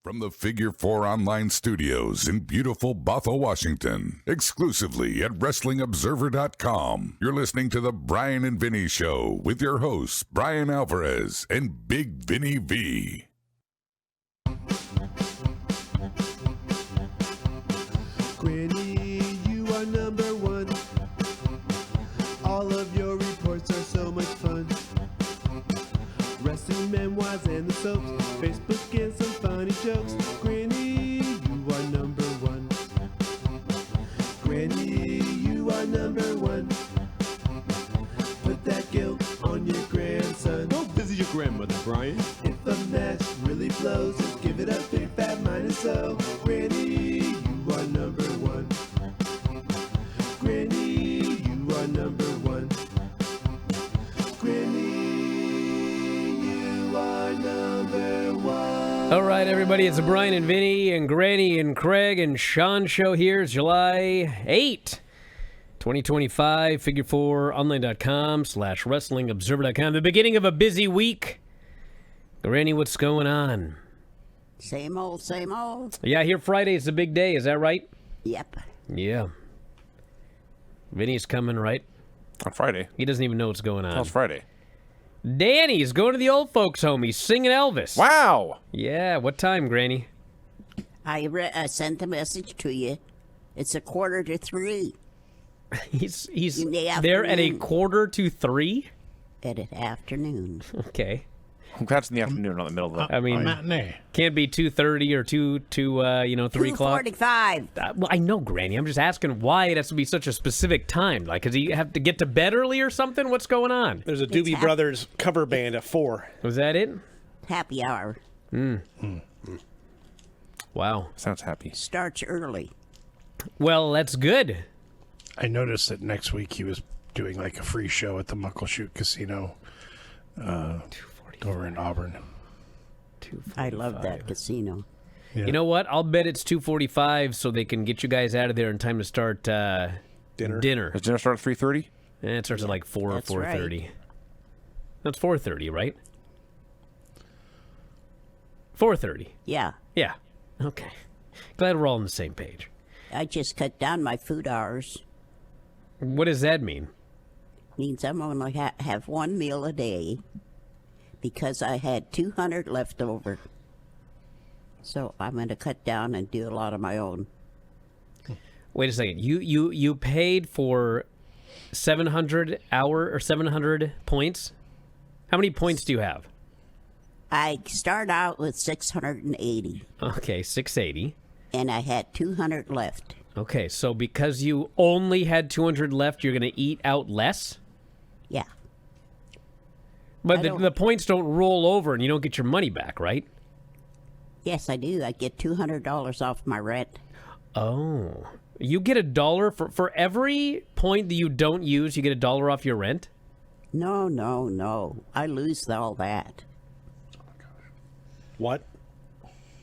From the Figure 4 Online Studios in beautiful Bothell, Washington, exclusively at WrestlingObserver.com, you're listening to The Bryan and Vinny Show with your hosts, Brian Alvarez and Big Vinny V. Granny, you are number one. All of your reports are so much fun. Wrestling memoirs and the soaps, Facebook and some funny jokes. Granny, you are number one. Granny, you are number one. Put that guilt on your grandson. Go visit your grandmother, Brian. If a match really blows, just give it a big fat minus so. Granny, you are number one. Granny, you are number one. Granny, you are number one. All right, everybody, it's the Bryan and Vinny and Granny and Craig and Sean show here. It's July 8, 2025, figure4online.com/wrestlingobserver.com. The beginning of a busy week. Granny, what's going on? Same old, same old. Yeah, here Friday is the big day. Is that right? Yep. Yeah. Vinny's coming, right? On Friday. He doesn't even know what's going on. It's Friday. Danny's going to the old folks' home. He's singing Elvis. Wow! Yeah, what time, Granny? I sent the message to you. It's 2:45 He's In the there at afternoon. 2:45? at an afternoon. Okay. I'm glad it's in the afternoon, not the middle of the I mean, can't be 2:30 or 3 o'clock. 2:45. Well, I know, Granny. I'm just asking why it has to be such a specific time. Like, does he have to get to bed early or something? What's going on? There's a Doobie hap- Brothers cover band at 4. Was that it? Happy hour. Wow. Sounds happy. Starts early. Well, that's good. I noticed that next week he was doing like a free show at the Muckleshoot Casino over in Auburn. I love that casino. Yeah. You know what? I'll bet it's 2:45 so they can get you guys out of there in time to start dinner. Does dinner start at 3:30? It starts at like 4 or That's 4:30. right. That's 4:30, right? 4:30. Yeah. Yeah. Okay. Glad we're all on the same page. I just cut down my food hours. What does that mean? Means I'm only have one meal a day because I had 200 left over. So I'm going to cut down and do a lot of my own. Wait a second. You paid for 700 points? How many points do you have? I start out with 680, Okay, 680. and I had 200 left. Okay, so because you only had 200 left, you're going to eat out less? Yeah. But I the, don't- the points don't roll over and you don't get your money back, right? Yes, I do. I get $200 off my rent. Oh. You get $1 for every point that you don't use, you get $1 off your rent? No. I lose all that. What?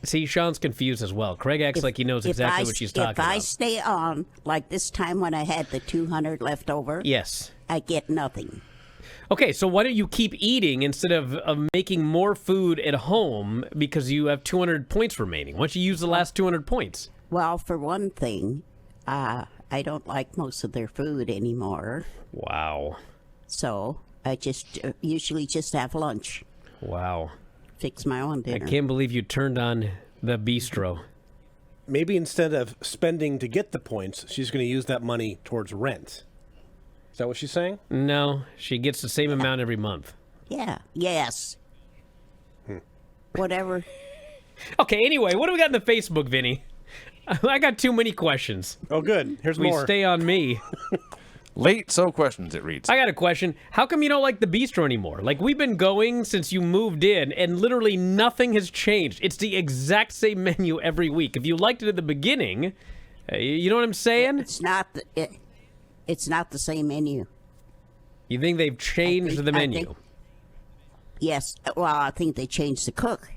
See, Sean's confused as well. Craig acts like he knows exactly what she's talking If I about. stay on, like this time when I had the 200 left over, Yes. I get nothing. Okay, so why don't you keep eating instead of making more food at home because you have 200 points remaining? Why don't you use the last 200 points? Well, for one thing, I don't like most of their food anymore, Wow. so I just usually just have lunch, Wow. fix my own I dinner. can't believe you turned on the bistro. Maybe instead of spending to get the points, she's going to use that money towards rent. Is that what she's saying? No, she gets the same amount every month. Yeah, yes. Whatever. Okay, anyway, what do we got in the Facebook, Vinny? I got too many questions. Oh, good. Here's We more. stay on me. Late so questions, it reads. I got a question. How come you don't like the bistro anymore? Like, we've been going since you moved in, and literally nothing has changed. It's the exact same menu every week. If you liked it at the beginning, you know what I'm saying? It's not the same menu. You think they've changed the I menu? think- Yes. Well, I think they changed the cook.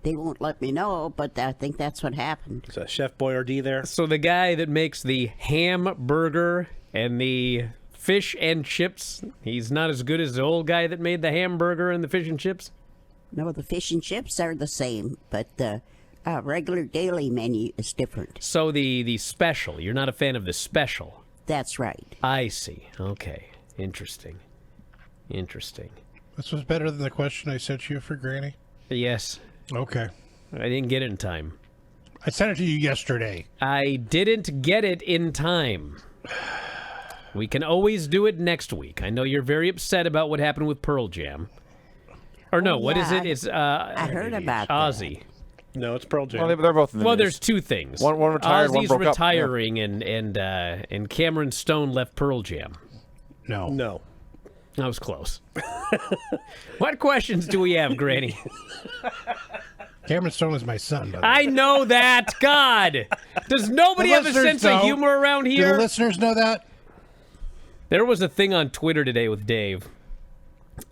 They won't let me know, but I think that's what happened. Is that Chef Boyardee there? So the guy that makes the hamburger and the fish and chips, he's not as good as the old guy that made the hamburger and the fish and chips? No, the fish and chips are the same, but the regular daily menu is different. So the special, you're not a fan of the special. That's right. I see. Okay. Interesting. This was better than the question I sent you for Granny? Yes. Okay. I didn't get it in time. I sent it to you yesterday. I didn't get it in time. We can always do it next week. I know you're very upset about what happened with Pearl Jam. Or no, what is it? It's I heard about Ozzy. No, it's Pearl Jam. Well, they're both in the Well, news. there's two things. One retired, Ozzy's one broke retiring, and Cameron Stone left Pearl Jam. No. No. That was close. What questions do we have, Granny? Cameron Stone is my son, by the way. I know that. God, does nobody The have a listeners sense of know. humor around Do the here? listeners know that? There was a thing on Twitter today with Dave.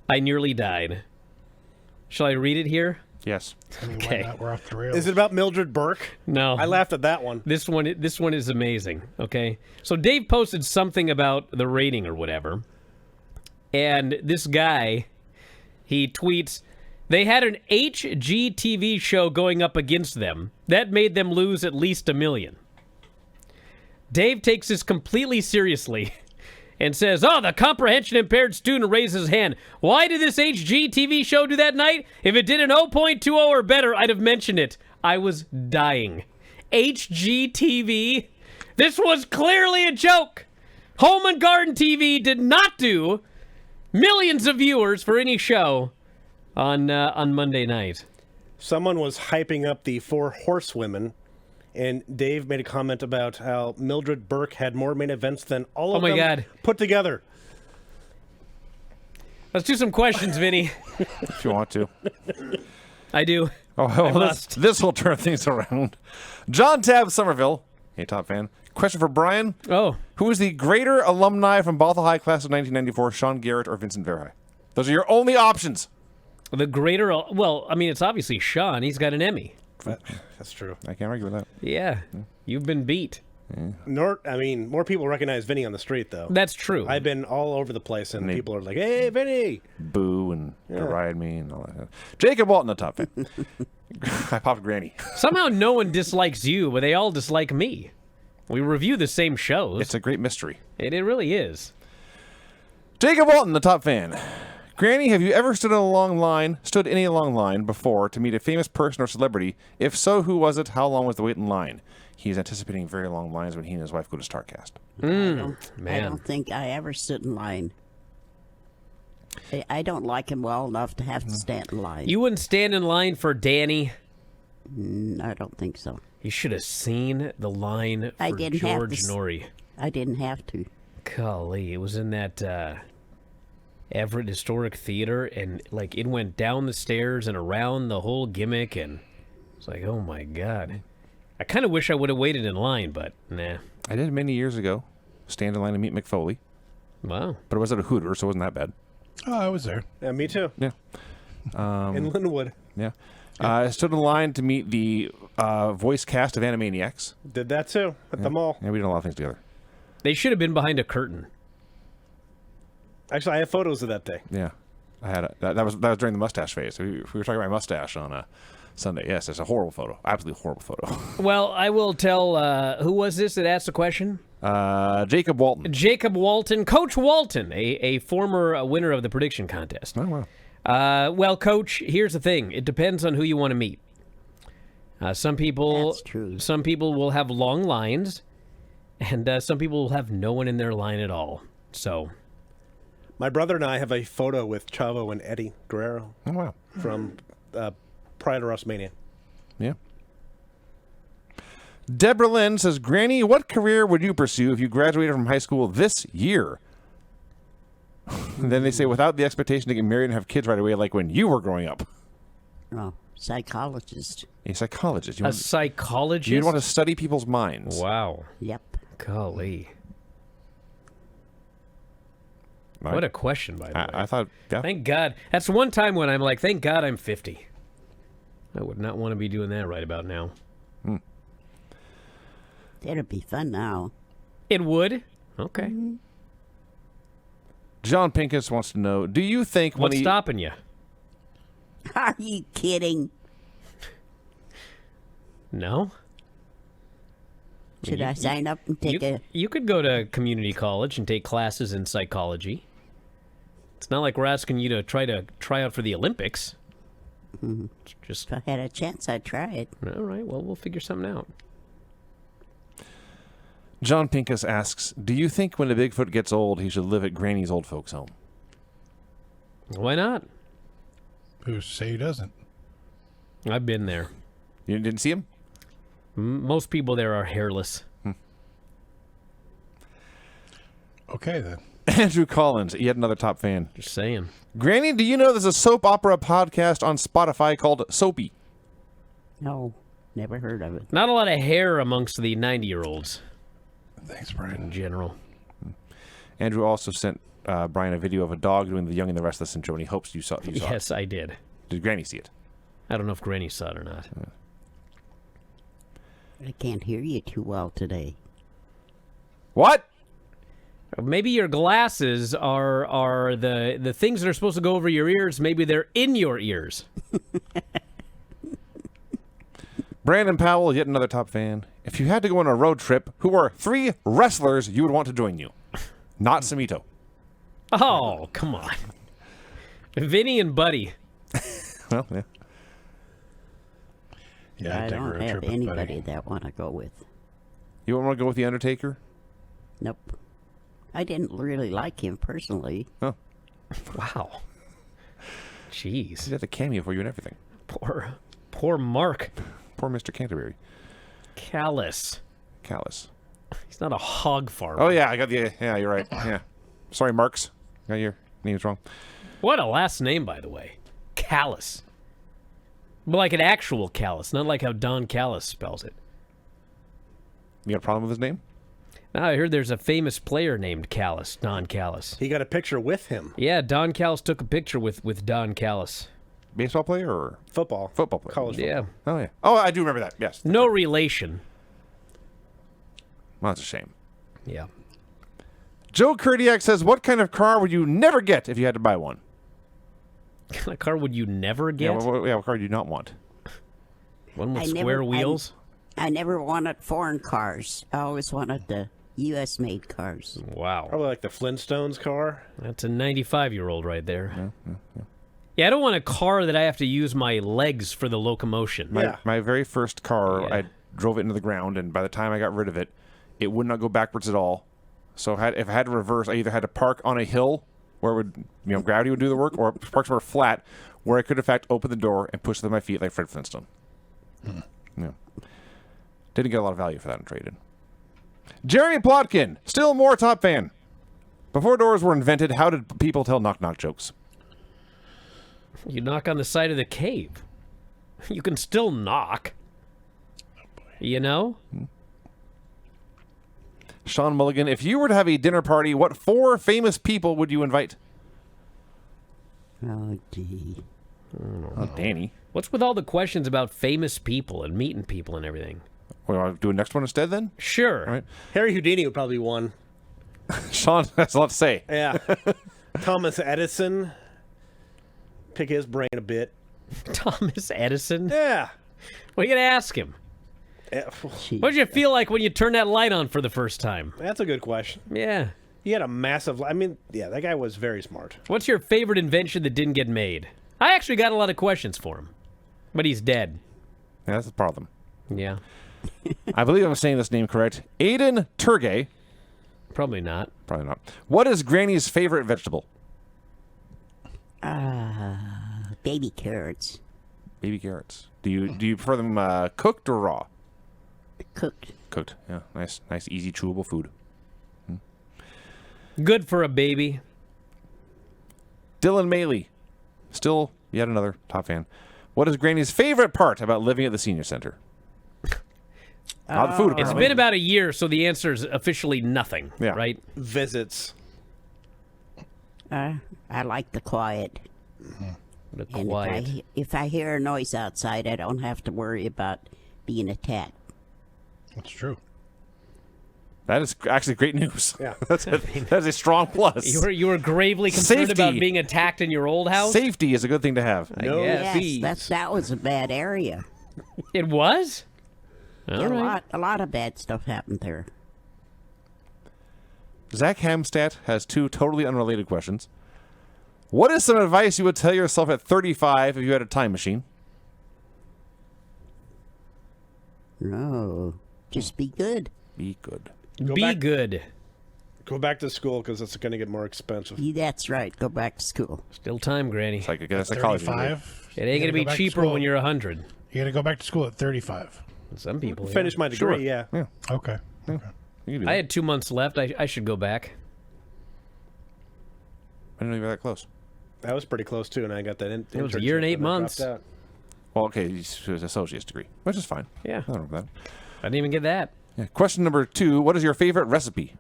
I nearly died. Shall I read it here? Yes. I mean, Okay. why not? We're off the rails. Is it about Mildred Burke? No. I laughed at that one. This one is amazing. Okay, so Dave posted something about the rating or whatever, and this guy, he tweets, they had an HGTV show going up against them that made them lose at least 1 million. Dave takes this completely seriously and says, oh, the comprehension impaired student raises his hand. Why did this HGTV show do that night? If it did an 0.20 or better, I'd have mentioned it. I was dying. HGTV? This was clearly a joke. Home and Garden TV did not do millions of viewers for any show on Monday night. Someone was hyping up the 4 Horsewomen, and Dave made a comment about how Mildred Burke had more main events than all of my them God. put together. Let's do some questions, Vinny. If you want to. I do. Oh, well, must. this will turn things around. John Tab Somerville, a top fan. Question for Brian. Oh, Who is the greater alumni from Bothell High class of 1994, Sean Garrett or Vincent Verhey? Those are your only options. the greater. Well, I mean, it's obviously Sean. He's got an Emmy. That's true. I can't argue with that. Yeah, you've been beat. More people recognize Vinny on the street, though. That's true. I've been all over the place, and they- people are like, hey, Vinny! Boo and deride me and all that. Jacob Walton, the top fan. I popped Granny. Somehow no one dislikes you, but they all dislike me. We review the same shows. It's a great mystery. It really is. Jacob Walton, the top fan. Granny, have you ever stood in a long line before to meet a famous person or celebrity? If so, who was it? How long was the wait in line? He's anticipating very long lines when he and his wife go to StarCast. I Man. don't think I ever stood in line. I don't like him well enough to have to stand in line. You wouldn't stand in line for Danny. I don't think so. You should have seen the line for I didn't have George to Norrie. I didn't have to. Golly, it was in that Everett Historic Theater, and like it went down the stairs and around the whole gimmick, and it's like, oh my God. I kind of wish I would have waited in line, but nah. I did many years ago. Stand in line to meet Mick Foley. Wow. But it was at a Hooters, so it wasn't that bad. Oh, I was there. Yeah, me too. Yeah. In Linwood. Yeah. I stood in line to meet the voice cast of Animaniacs. Did that too, at the mall. Yeah, we did a lot of things together. They should have been behind a curtain. Actually, I have photos of that day. Yeah. I had that was during the mustache phase. We were talking about my mustache on Sunday. Yes, it's a horrible photo. Absolutely horrible photo. Well, I will tell, who was this that asked the question? Jacob Walton. Jacob Walton. Coach Walton, a former winner of the prediction contest. Oh, wow. Well, Coach, here's the thing. It depends on who you want to meet. Some people, That's true. Some people will have long lines, and some people will have no one in their line at all. So, My brother and I have a photo with Chavo and Eddie Guerrero Oh, wow. from prior to Wrestlemania. Yeah. Deborah Lynn says, Granny, what career would you pursue if you graduated from high school this year? And then they say, without the expectation to get married and have kids right away, like when you were growing up. Oh, psychologist. A psychologist. a psychologist? You'd want to study people's minds. Wow. Yep. Golly. Right? What a question, by the way. I thought, yeah. Thank God. That's one time when I'm like, thank God I'm 50. I would not want to be doing that right about now. That'd be fun now. It would? Okay. John Pincus wants to know, do you think What's stopping you? Are you kidding? No? Should I sign up and take You could go to community college and take classes in psychology. It's not like we're asking you to try out for the Olympics. Just If I had a chance, I'd try it. all right. Well, we'll figure something out. John Pincus asks, do you think when a Bigfoot gets old, he should live at Granny's old folks' home? Why not? Who's to say he doesn't? I've been there. You didn't see him? Most people there are hairless. Okay, then. Andrew Collins, yet another top fan. Just saying. Granny, do you know there's a soap opera podcast on Spotify called Soapy? No, never heard of it. Not a lot of hair amongst the 90-year-olds Thanks, in Brian. general. Andrew also sent Brian a video of a dog doing the Young and the Restless intro, and he hopes you saw it. Yes, I did. Did Granny see it? I don't know if Granny saw it or not. I can't hear you too well today. What? Maybe your glasses are the things that are supposed to go over your ears. Maybe they're in your ears. Brandon Powell, yet another top fan. If you had to go on a road trip, who are 3 wrestlers you would want to join you? Not Samito. Oh, come on. Vinny and Buddy. Well, yeah. Yeah, I I'd take a don't road have trip with anybody Buddy. that want to go with. You want to go with The Undertaker? Nope. I didn't really like him personally. Oh, Wow. Jeez. he had a cameo for you and everything. Poor Mark. Poor Mr. Canterbury. Callous. Callous. He's not a hog farmer. Oh, yeah, I got the... Yeah, you're right. Yeah. Sorry, Marks. Got your name's wrong. What a last name, by the way. Callous. But like an actual Callous, not like how Don Callis spells it. You got a problem with his name? Now, I heard there's a famous player named Callis, Don Callis. He got a picture with him. Yeah, Don Callis took a picture with Don Callis. Baseball player or Football. football player? College football. Yeah. Oh, yeah. Oh, I do remember that. Yes. No relation. Well, that's a shame. Yeah. Joe Kurdiak says, what kind of car would you never get if you had to buy one? What kind of car would you never get? Yeah, what car do you not want? One with I square never- wheels? I never wanted foreign cars. I always wanted the U.S.-made cars. Wow. Probably like the Flintstones car. That's a 95-year-old right there. Yeah, I don't want a car that I have to use my legs for the locomotion. My very first car, Yeah. I drove it into the ground, and by the time I got rid of it, it would not go backwards at all. So if I had to reverse, I either had to park on a hill where it would, gravity would do the work, or park somewhere flat where I could, in fact, open the door and push with my feet like Fred Flintstone. Yeah. Didn't get a lot of value for that in trade-in. Jeremy Plotkin, still more top fan. Before doors were invented, how did people tell knock-knock jokes? You knock on the side of the cave. You can still knock. You know? Sean Mulligan, if you were to have a dinner party, what 4 famous people would you invite? Oh, gee. Oh, Danny. What's with all the questions about famous people and meeting people and everything? Well, I'll do a next one instead then? Sure. All right. Harry Houdini would probably be one. Sean has a lot to say. Yeah. Thomas Edison. Pick his brain a bit. Thomas Edison? Yeah. Well, you gotta ask him. Yeah, Gee. What did you feel like when you turned that light on for the first time? That's a good question. Yeah. He had a massive... that guy was very smart. What's your favorite invention that didn't get made? I actually got a lot of questions for him. But he's dead. Yeah, that's the problem. Yeah. I believe I'm saying this name correct. Aiden Turgay. Probably not. Probably not. What is Granny's favorite vegetable? Baby carrots. Baby carrots. Do you prefer them cooked or raw? Cooked. Cooked. Yeah, nice, easy, chewable food. Good for a baby. Dylan Maley, still yet another top fan. What is Granny's favorite part about living at the senior center? Not the food. It's apparently. been about a year, so the answer is officially nothing. Yeah. Right? Visits. I like the quiet. The And quiet. if I hear a noise outside, I don't have to worry about being attacked. That's true. That is actually great news. Yeah. That is a strong plus. You were gravely concerned Safety. about being attacked in your old house? Safety is a good thing to have. I guess. Yes, that was a bad area. It was? All right. A lot of bad stuff happened there. Zach Hamstat has 2 totally unrelated questions. What is some advice you would tell yourself at 35 if you had a time machine? No, just be good. Be good. Go Be back- good. Go back to school because it's going to get more expensive. That's right. Go back to school. Still time, Granny. It's like a psychology. 35. It ain't going to be cheaper when you're 100. You got to go back to school at 35. Some people. Finish my degree, Sure. yeah. Okay. You can do I that. had 2 months left. I should go back. I didn't know you were that close. I was pretty close, too, and I got that It was a year and internship, 8 and I dropped months. out. Well, okay, it's an associate's degree, which is fine. Yeah. Nothing wrong with that. I didn't even get that. Yeah. Question number 2. What is your favorite recipe?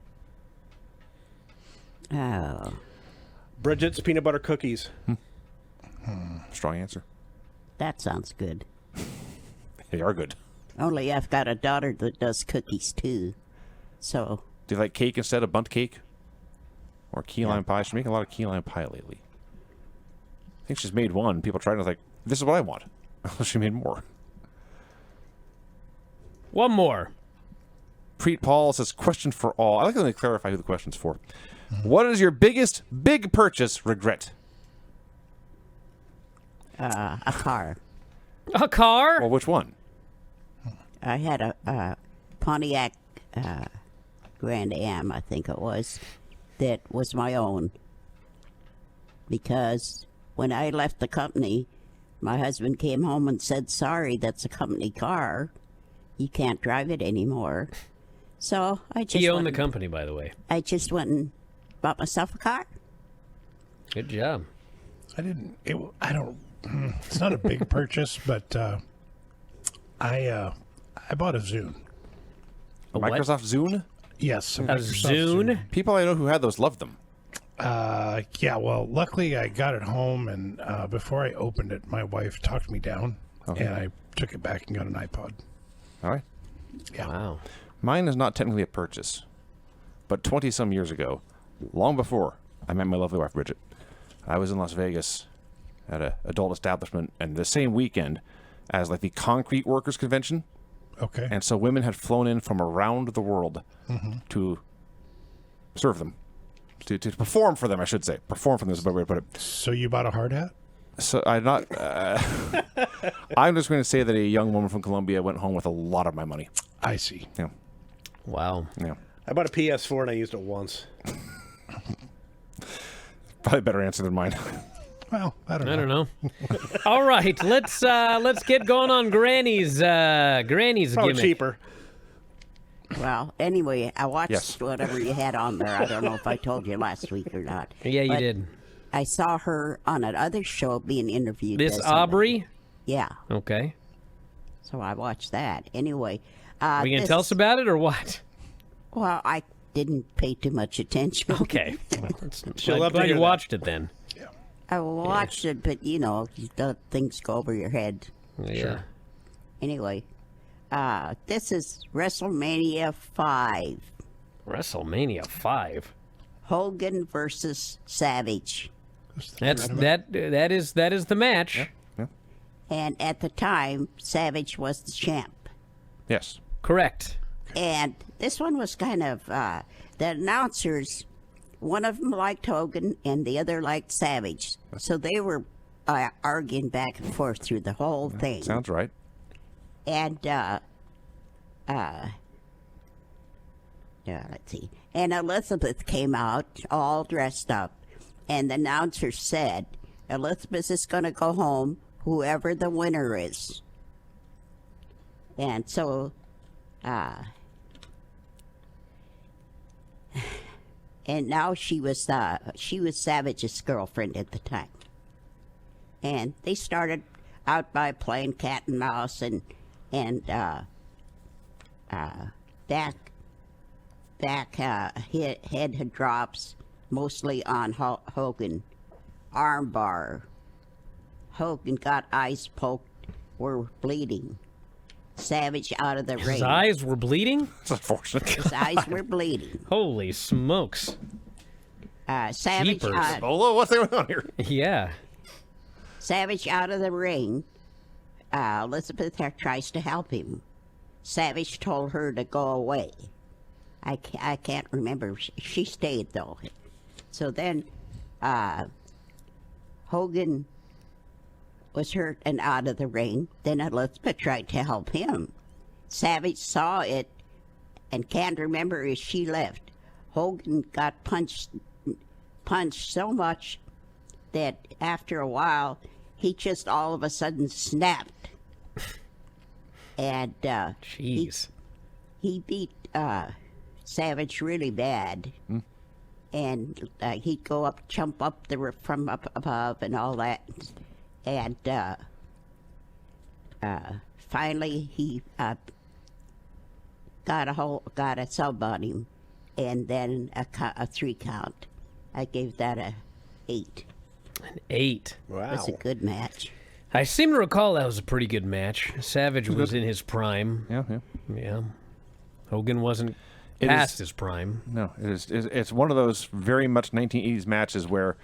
Oh, Bridget's peanut butter cookies. Strong answer. that sounds good. They are good. Only I've got a daughter that does cookies too. So, Do you like cake instead of bundt cake? Or key lime pie? She's making a lot of key lime pie lately. I think she's made one. People tried it and was like, this is what I want. She made more. One more. Preet Paul says, question for all. I like to clarify who the question's for. What is your biggest big purchase regret? a car. A car? Well, which one? I had a Pontiac Grand Am, I think it was, that was my own. Because when I left the company, my husband came home and said, sorry, that's a company car. You can't drive it anymore. So I just He owned the went, company, by the way. I just went and bought myself a car. Good job. I didn't. I don't. It's not a big purchase, but I bought a Zune. A what? Microsoft Zune? Yes, A Zune? People I know who had those loved them. Yeah. Well, luckily I got it home, and before I opened it, my wife talked me down, Okay. and I took it back and got an iPod. All right. Yeah. Wow. Mine is not technically a purchase, but 20-some years ago, long before I met my lovely wife, Bridget, I was in Las Vegas at an adult establishment, and the same weekend as like the concrete workers convention, Okay. and so women had flown in from around the world to serve them, to perform for them, I should say. Perform for them is a better way to put it. So you bought a hard hat? So I'm not. I'm just going to say that a young woman from Colombia went home with a lot of my money. I see. Yeah, Wow. yeah. I bought a PS4 and I used it once. Probably a better answer than mine. Well, I don't know. I don't know. All right, let's get going on Granny's Probably gimmick. cheaper. Well, anyway, I watched Yes. whatever you had on there. I don't know if I told you last week or not. Yeah, you But did. I saw her on another show being interviewed. This by somebody. Aubrey? Yeah. Okay. So I watched that. Anyway. Are you gonna tell us about it or what? Well, I didn't pay too much attention. Okay. She'll I'm love to glad hear you that. watched it then. I watched it, but you know, things go over your head. Yeah. Anyway, this is WrestleMania 5. WrestleMania 5. Hogan versus Savage. That is the match. And at the time, Savage was the champ. Yes. Correct. And this one was kind of, the announcers, one of them liked Hogan and the other liked Savage. So they were arguing back and forth through the whole thing. Sounds right. And, let's see. And Elizabeth came out all dressed up. And the announcer said, Elizabeth is going to go home, whoever the winner is. And so, and now she was Savage's girlfriend at the time. And they started out by playing cat and mouse and back head drops mostly on Hogan. Armbar. Hogan got eyes poked, were bleeding. Savage out of the ring. His eyes were bleeding? It's unfortunate. His eyes were bleeding. Holy smokes. Savage, Jeepers. Bolo, what's going on here? Yeah. Savage out of the ring. Elizabeth tries to help him. Savage told her to go away. I can't remember. She stayed, though. So then Hogan was hurt and out of the ring. Then Elizabeth tried to help him. Savage saw it and can't remember if she left. Hogan got punched so much that after a while, he just all of a sudden snapped. And Jeez. he beat Savage really bad. And he'd go up, jump up from up above and all that. And finally, he got a sub on him, and then a 3 count. I gave that a 8. An 8. Wow. It was a good match. I seem to recall that was a pretty good match. Savage was in his prime. Yeah. Yeah. Hogan wasn't It past is- his prime. No, it's one of those very much 1980s matches where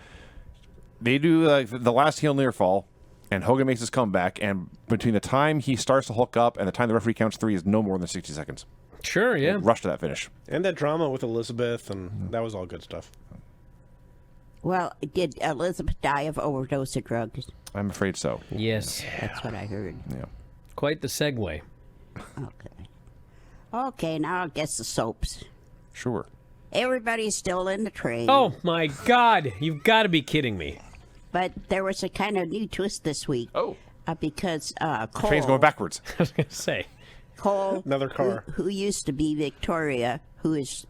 they do like the last heel near fall, and Hogan makes his comeback, and between the time he starts to hook up and the time the referee counts 3 is no more than 60 seconds. Sure, yeah. Rush to that finish. And that drama with Elizabeth, and that was all good stuff. Well, did Elizabeth die of overdose of drugs? I'm afraid so. Yes. That's what I heard. Yeah. Quite the segue. Okay, now I guess the soaps. Sure. Everybody's still in the train. Oh, my God. You've got to be kidding me. But there was a kind of new twist this week. Oh. Because Cole... Train's going backwards. I was going to say. Cole, Another car. who used to be Victoria, who is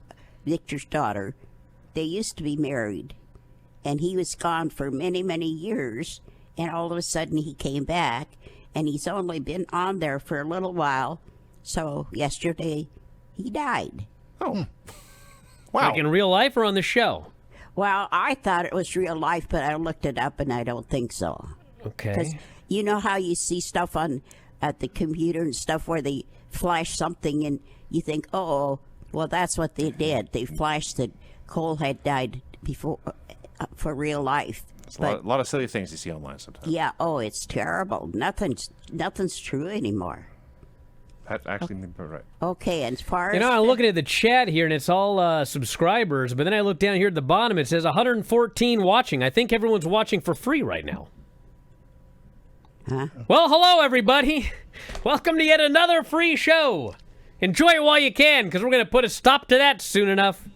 Victor's daughter, they used to be married. And he was gone for many, many years. And all of a sudden he came back. And he's only been on there for a little while. So yesterday he died. Oh. Wow. Like in real life or on the show? Well, I thought it was real life, but I looked it up and I don't think so. Because Okay. you know how you see stuff at the computer and stuff where they flash something and you think, oh, well, that's what they did. They flashed that Cole had died before for real life. It's a lot of silly things you see online sometimes. Yeah, oh, it's terrible. Nothing's true anymore. That actually may be right. Okay, and as far You as know, I'm looking at the chat here, and it's all subscribers, but then I look down here at the bottom, it says 114 watching. I think everyone's watching for free right now. Huh? Well, hello, everybody. Welcome to yet another free show. Enjoy it while you can, because we're going to put a stop to that soon enough.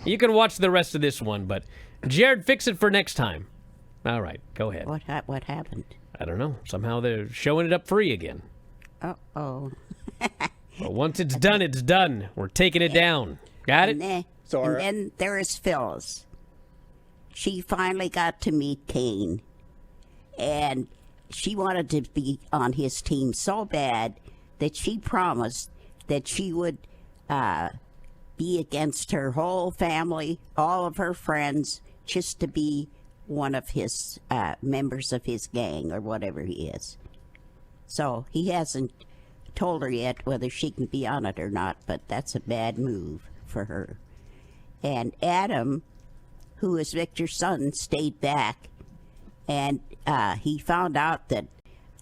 You can watch the rest of this one, but Jared, fix it for next time. All right, go ahead. what happened? I don't know. Somehow they're showing it up free again. Oh. But once it's done, it's done. We're taking it down. Got it? And So then there is Phyllis. She finally got to meet Kane. And she wanted to be on his team so bad that she promised that she would be against her whole family, all of her friends, just to be one of his members of his gang or whatever he is. So he hasn't told her yet whether she can be on it or not, but that's a bad move for her. And Adam, who is Victor's son, stayed back, and he found out that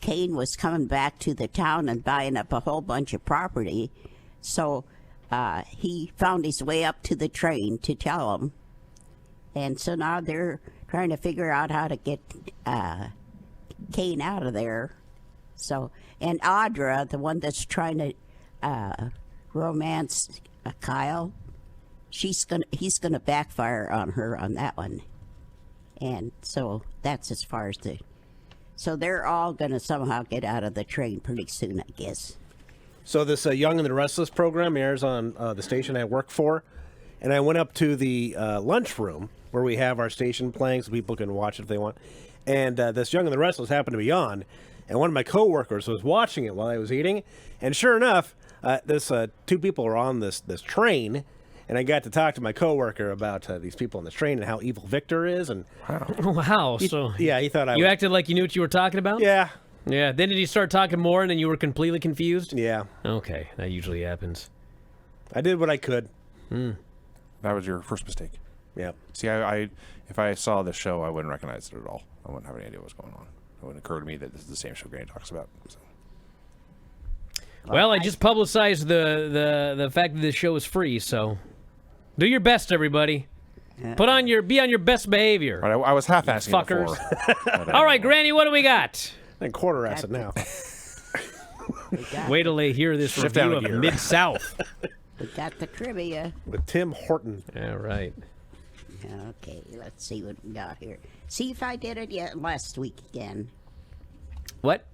Kane was coming back to the town and buying up a whole bunch of property. So he found his way up to the train to tell him. And so now they're trying to figure out how to get Kane out of there. So, and Audra, the one that's trying to romance Kyle, he's gonna backfire on her on that one. And so that's as far as so they're all gonna somehow get out of the train pretty soon, I guess. So this Young and the Restless program airs on the station I work for, and I went up to the lunchroom where we have our station playing so people can watch it if they want. And this Young and the Restless happened to be on, and one of my coworkers was watching it while I was eating. And sure enough, this two people were on this train, and I got to talk to my coworker about these people on this train and how evil Victor is. And Wow. So yeah, he thought you acted like you knew what you were talking about? Yeah, Yeah. Then did he start talking more, and then you were completely confused? Yeah. Okay, that usually happens. I did what I could. That was your first mistake. Yeah. See, I if I saw the show, I wouldn't recognize it at all. I wouldn't have any idea what's going on. It wouldn't occur to me that this is the same show Granny talks about. So. Well, I just publicized the fact that this show is free, so do your best, everybody. Be on your best behavior. Right, I was half asking fuckers. before. All right, Granny, what do we got? And quarter ass it now. Wait till they hear this Shift review down a of gear. Mid-South. We got the trivia. With Tim Horton. All right. Okay, let's see what we got here. See if I did it yet last week again. What?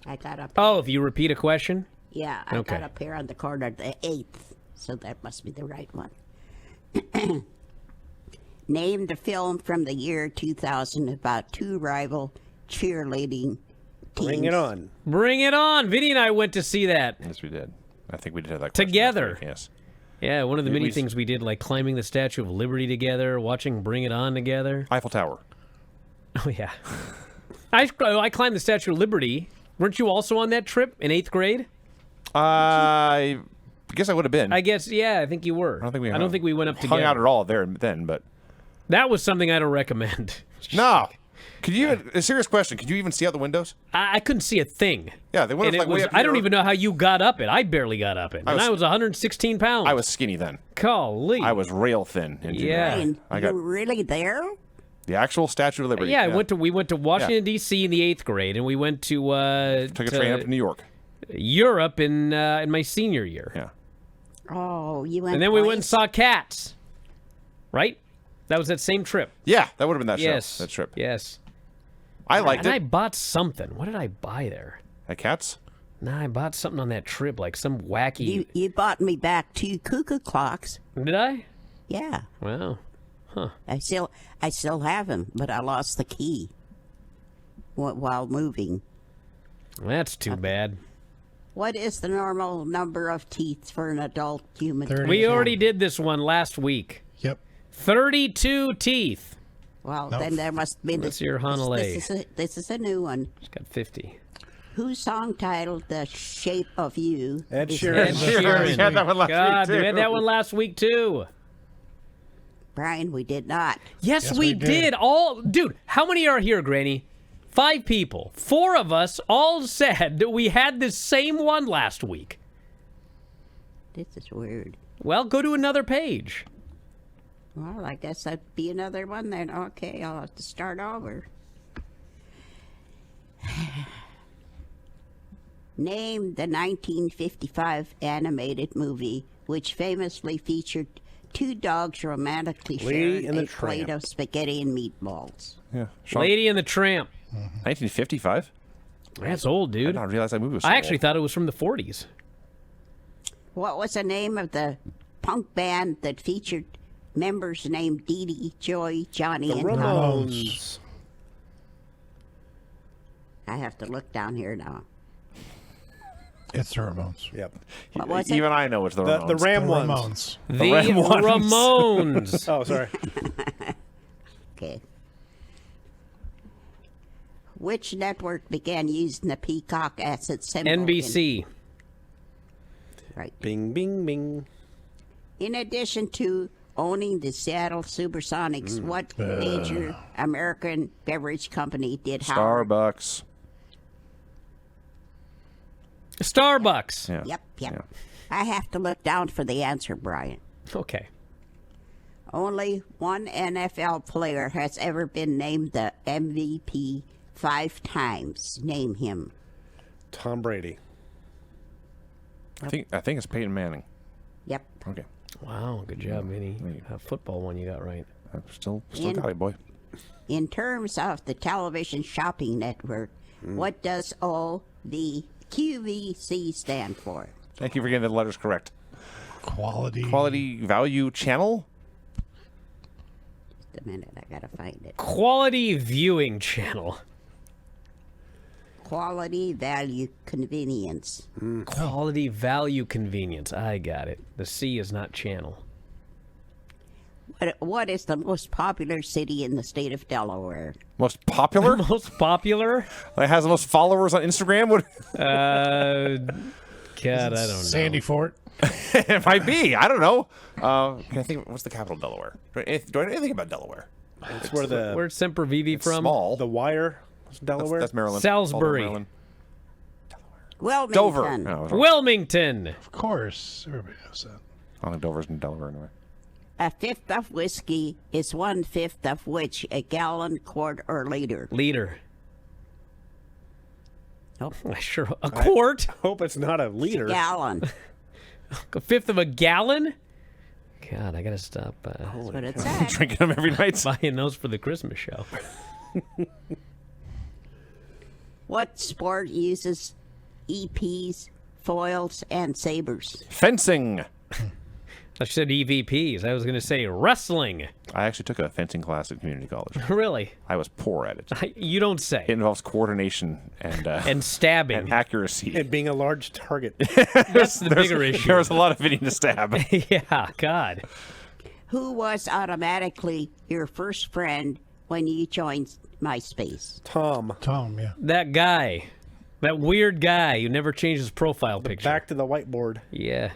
I got up. Oh, if you repeat a question? Yeah, I Okay. got up here on the corner, the 8th, so that must be the right one. Name the film from the year 2000 about two rival cheerleading teams. Bring it on. Bring it on. Vinny and I went to see that. Yes, we did. I think we did have that question Together. last week, yes. Yeah, one of the many We- things we did, like climbing the Statue of Liberty together, watching Bring It On together. Eiffel Tower. Oh, yeah. I climbed the Statue of Liberty. Weren't you also on that trip in 8th grade? I guess I would have been. I guess, yeah, I think you were. I don't think we went up hung together. out at all there then, but That was something I don't recommend. no. Could you even, a serious question? Could you even see out the windows? I couldn't see a thing. Yeah, they went And up, like, it was, way up I don't here. even know how you got up it. I barely got up it. And I was 116 pounds. I was skinny then. Golly. I was rail thin. In junior Yeah. high. And I you got were really there? the actual Statue of Liberty. Yeah, we went to Washington, D.C. in the 8th grade, and we went to Took a train up to New York. Europe in my senior year. Yeah. Oh, you went And then we went and twice? saw Cats. Right? That was that same trip. Yeah, that would have been that Yes. show. That trip. Yes. I liked And I it. bought something. What did I buy there? At Cats? Nah, I bought something on that trip, like some wacky. You bought me back 2 cuckoo clocks. Did I? Yeah, Wow. I still have them, but I lost the key while moving. That's too bad. What is the normal number of teeth for an adult human? 30. We already did this one last week. Yep. 32 teeth. Well, No. then there must be. That's your Hanalei. This is a new one. She's got 50. Whose song titled "The Shape of You"? Ed is- Sheeran. Ed Sheeran. We had that one last God, week, we had too. that one last week too. Brian, we did not. Yes, Yes, we we did. did. Dude, how many are here, Granny? 5 people. 4 of us all said that we had this same one last week. This is weird. Well, go to another page. Well, I guess that'd be another one then. Okay, I'll have to start over. Name the 1955 animated movie which famously featured 2 dogs romantically Lady sharing and the a plate Tramp. of spaghetti and meatballs. Yeah. Sean, Lady and the Tramp. 1955? That's old, I did dude. not realize that movie was so I actually old. thought it was from the 40s. What was the name of the punk band that featured members named Dee Dee, Joy, Johnny, The and Ramones. I have to look down here now. It's the Ramones. Yep. What was it? Even I know it's the The Ramones. Ram The ones. Ramones. The Ramones. Oh, sorry. Okay. Which network began using the peacock as its symbol? NBC. Right. Bing, bing, bing. In addition to owning the Seattle Supersonics, what major American beverage company did Howard? Starbucks. Starbucks. Yeah. Yep. Yeah. I have to look down for the answer, Brian. Okay. Only one NFL player has ever been named the MVP 5 times. Name him. Tom Brady. I think it's Peyton Manning. Yep. Okay. Wow, good job, Vinny. A football one you got right. I'm still In- got it, boy. In terms of the television shopping network, what does OVQVC stand for? Thank you for getting the letters correct. Quality. Quality Value Channel? Just a minute, I gotta find it. Quality viewing channel. Quality, value, convenience. Quality value convenience. I got it. The C is not channel. What is the most popular city in the state of Delaware? Most popular? Most popular? It has the most followers on Instagram? What? God, I don't know. Sandy Fort. It might be. I don't know. Can I think? What's the capital of Delaware? Do I know anything about Delaware? It's where the Where's Semper Vivi It's from? small. the Wire, Delaware. That's Maryland. Salisbury. Maryland. Wilmington. Dover. No, Wilmington. Of course. Everybody knows that. I don't think Dover's in Delaware anyway. A fifth of whiskey is 1/5 of which a gallon, quart, or liter. Liter. Nope. Sure. A quart? Hope it's not a liter. Gallon. A fifth of a gallon? God, I gotta stop That's what it said. Drinking them every night. buying those for the Christmas show. What sport uses EPs, foils, and sabers? Fencing. I said EVPs. I was gonna say wrestling. I actually took a fencing class at community college. Really? I was poor at it. You don't say. It involves coordination And stabbing. and accuracy. And being a large target. That's the bigger issue. There was a lot of hitting to stab. Yeah, God. Who was automatically your first friend when you joined MySpace? Tom. Tom, yeah. That guy. That weird guy who never changed his profile picture. Back to the whiteboard. Yeah.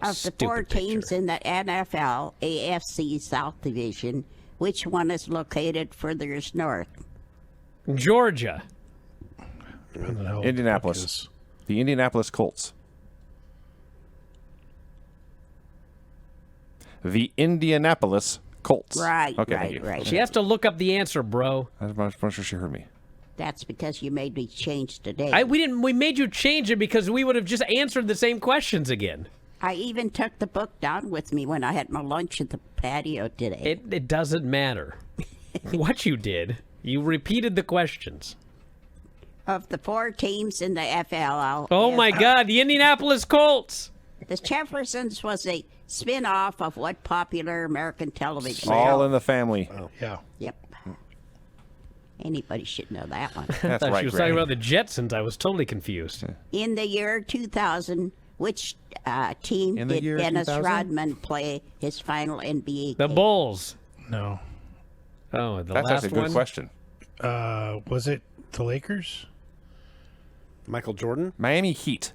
Of the four teams in the NFL AFC South Division, which one is located furthest north? Georgia. I don't know. Indianapolis. The Indianapolis Colts. The Indianapolis Colts. Right, Okay, thank you. right. She has to look up the answer, bro. I'm not sure she heard me. That's because you made me change today. We made you change it because we would have just answered the same questions again. I even took the book down with me when I had my lunch at the patio today. It doesn't matter what you did. You repeated the questions. Of the four teams in the FLL, Oh my God, the Indianapolis Colts. the Jeffersons was a spin-off of what popular American television All show? in the family. Yeah. Yep. Anybody should know that one. That's I thought right, she was Granny. talking about the Jetsons. I was totally confused. In the year 2000, which team In the did year Dennis 2000? Rodman play his final NBA The game? Bulls. No. Oh, the That's last actually a good one. question. Was it the Lakers? Michael Jordan. Miami Heat.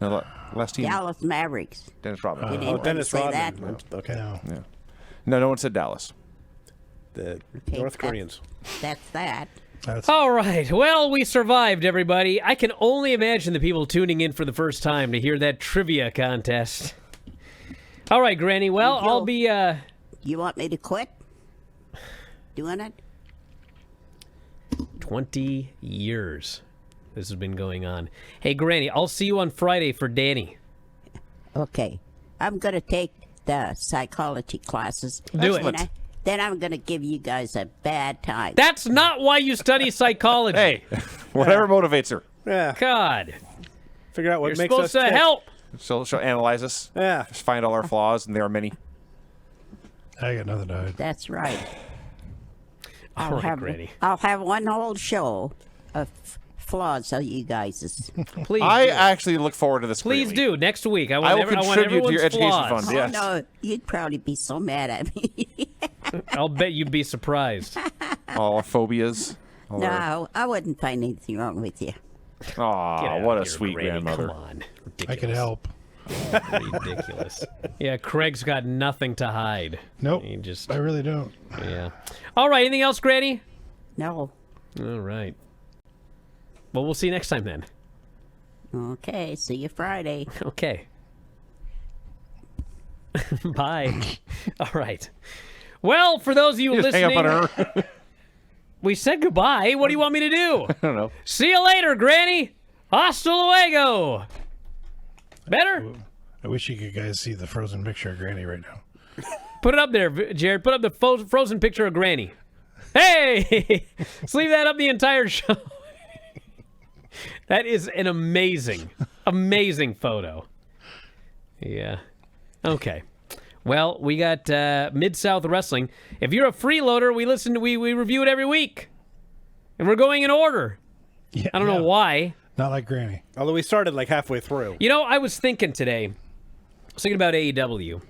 No, last team. Dallas Mavericks. Dennis Rodman. Did Oh, anybody Dennis say Rodman. that? Okay. No. No one said Dallas. The Okay, North Koreans. That's that. That's All right. Well, we survived, everybody. I can only imagine the people tuning in for the first time to hear that trivia contest. All right, Granny. Well, I'll be. You want me to quit doing it? 20 years this has been going on. Hey, Granny, I'll see you on Friday for Danny. Okay. I'm going to take the psychology classes. Do it. And then I'm going to give you guys a bad time. That's not why you study psychology. Hey, whatever motivates her. Yeah. God. Figure out what You're makes supposed us to tick. help. She'll analyze us. Yeah. Just find all our flaws, and there are many. I got nothing to hide. That's right. All right, Granny. I'll have one whole show of flaws of you guys. Please I do. actually look forward to this. Please greatly. do. Next week. I I will want contribute to your everyone's education flaws. fund. Yes. Oh, no, you'd probably be so mad at me. I'll bet you'd be surprised. All our phobias. All our- No, I wouldn't find anything wrong with you. Get Aw, out what of a here, sweet Granny. grandmother. Come on. Ridiculous. I could help. Ridiculous. Yeah, Craig's got nothing to hide. Nope. He just, I really don't. yeah. All right, anything else, Granny? No. All right. Well, we'll see you next time then. Okay, see you Friday. Okay. Bye. All right. Well, for those of you Just hang listening, up on her. we said goodbye. What do you want me to do? I don't know. See you later, Granny. Hasta luego. Better? I wish you could guys see the frozen picture of Granny right now. Put it up there, Jared. Put up the frozen picture of Granny. Hey! Let's leave that up the entire show. That is an amazing, amazing photo. Yeah. Okay. Well, we got Midsouth Wrestling. If you're a freeloader, we review it every week. And we're going in order. Yeah, I don't know why. Not like Granny. Although we started like halfway through. You know, I was thinking today, about AEW.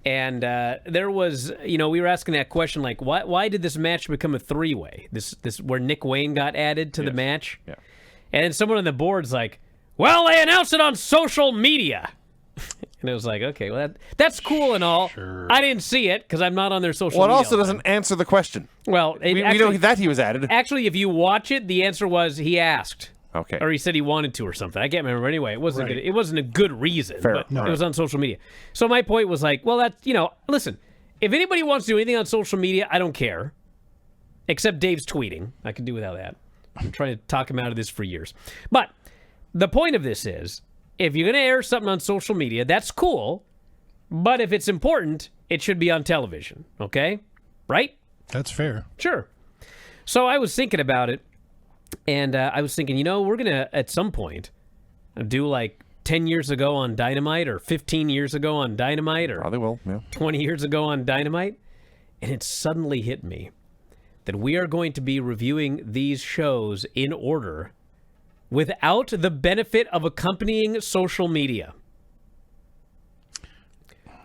And there was, we were asking that question, like, why did this match become a three-way? This where Nick Wayne got added to the match? Yeah. And then someone on the board's like, well, they announced it on social media. And it was like, okay, well, that's cool and all. Sure. I didn't see it because I'm not on their social Well, it media. also doesn't answer the question. Well, We know that he was added. Actually, if you watch it, the answer was he asked. Okay. Or he said he wanted to or something. I can't remember. Anyway, it wasn't Right. good. It wasn't a good reason, Fair. but No. it was on social media. So my point was like, well, that's, listen, if anybody wants to do anything on social media, I don't care. Except Dave's tweeting. I can do without that. I'm trying to talk him out of this for years. But the point of this is, if you're going to air something on social media, that's cool. But if it's important, it should be on television. Okay? Right? That's fair. Sure. So I was thinking about it. And I was thinking, we're going to, at some point, do like 10 years ago on Dynamite or 15 years ago on Dynamite or Probably will, yeah. 20 years ago on Dynamite. And it suddenly hit me that we are going to be reviewing these shows in order without the benefit of accompanying social media.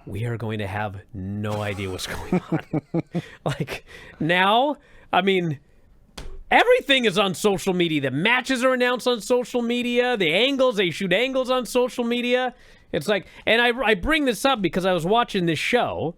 We are going to have no idea what's going on. Like, now, I mean... everything is on social media. The matches are announced on social media. The angles, they shoot angles on social media. It's like, and I bring this up because I was watching this show,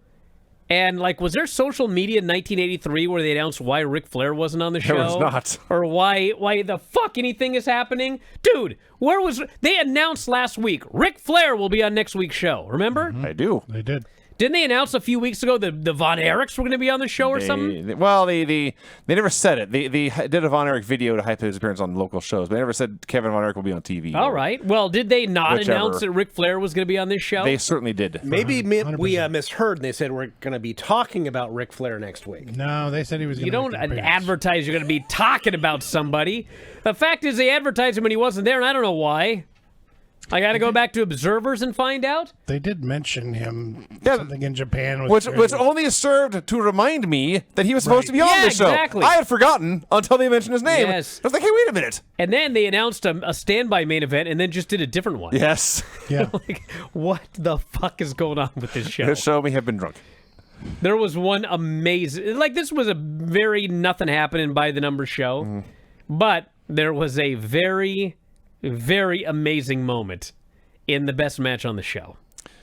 and like, was there social media in 1983 where they announced why Ric Flair wasn't on the show? There was not. Or why the fuck anything is happening? Dude, where was... they announced last week, Ric Flair will be on next week's show. Remember? I do. They did. Didn't they announce a few weeks ago that the Von Erichs were going to be on the show or something? They never said it. They did a Von Erich video to hype his appearance on local shows, but they never said Kevin Von Erich will be on TV. All right. Well, did they not Whichever. announce that Ric Flair was going to be on this show? They certainly did. Maybe we misheard, and they said we're going to be talking about Ric Flair next week. No, they said he was going You to don't make an appearance. advertise you're going to be talking about somebody. The fact is they advertised him when he wasn't there, and I don't know why. I got to go back to Observers and find out? They did mention him Yeah, something in Japan. With Which only served to remind me that he was supposed to be on Yeah, the show. exactly. I had forgotten until they mentioned his name. Yes. I was like, hey, wait a minute. And then they announced a standby main event and then just did a different one. Yes. Yeah. Like, what the fuck is going on with this show? This show may have been drunk. There was one amazing... like, this was a very nothing happening by the numbers show. But there was a very, very amazing moment in the best match on the show,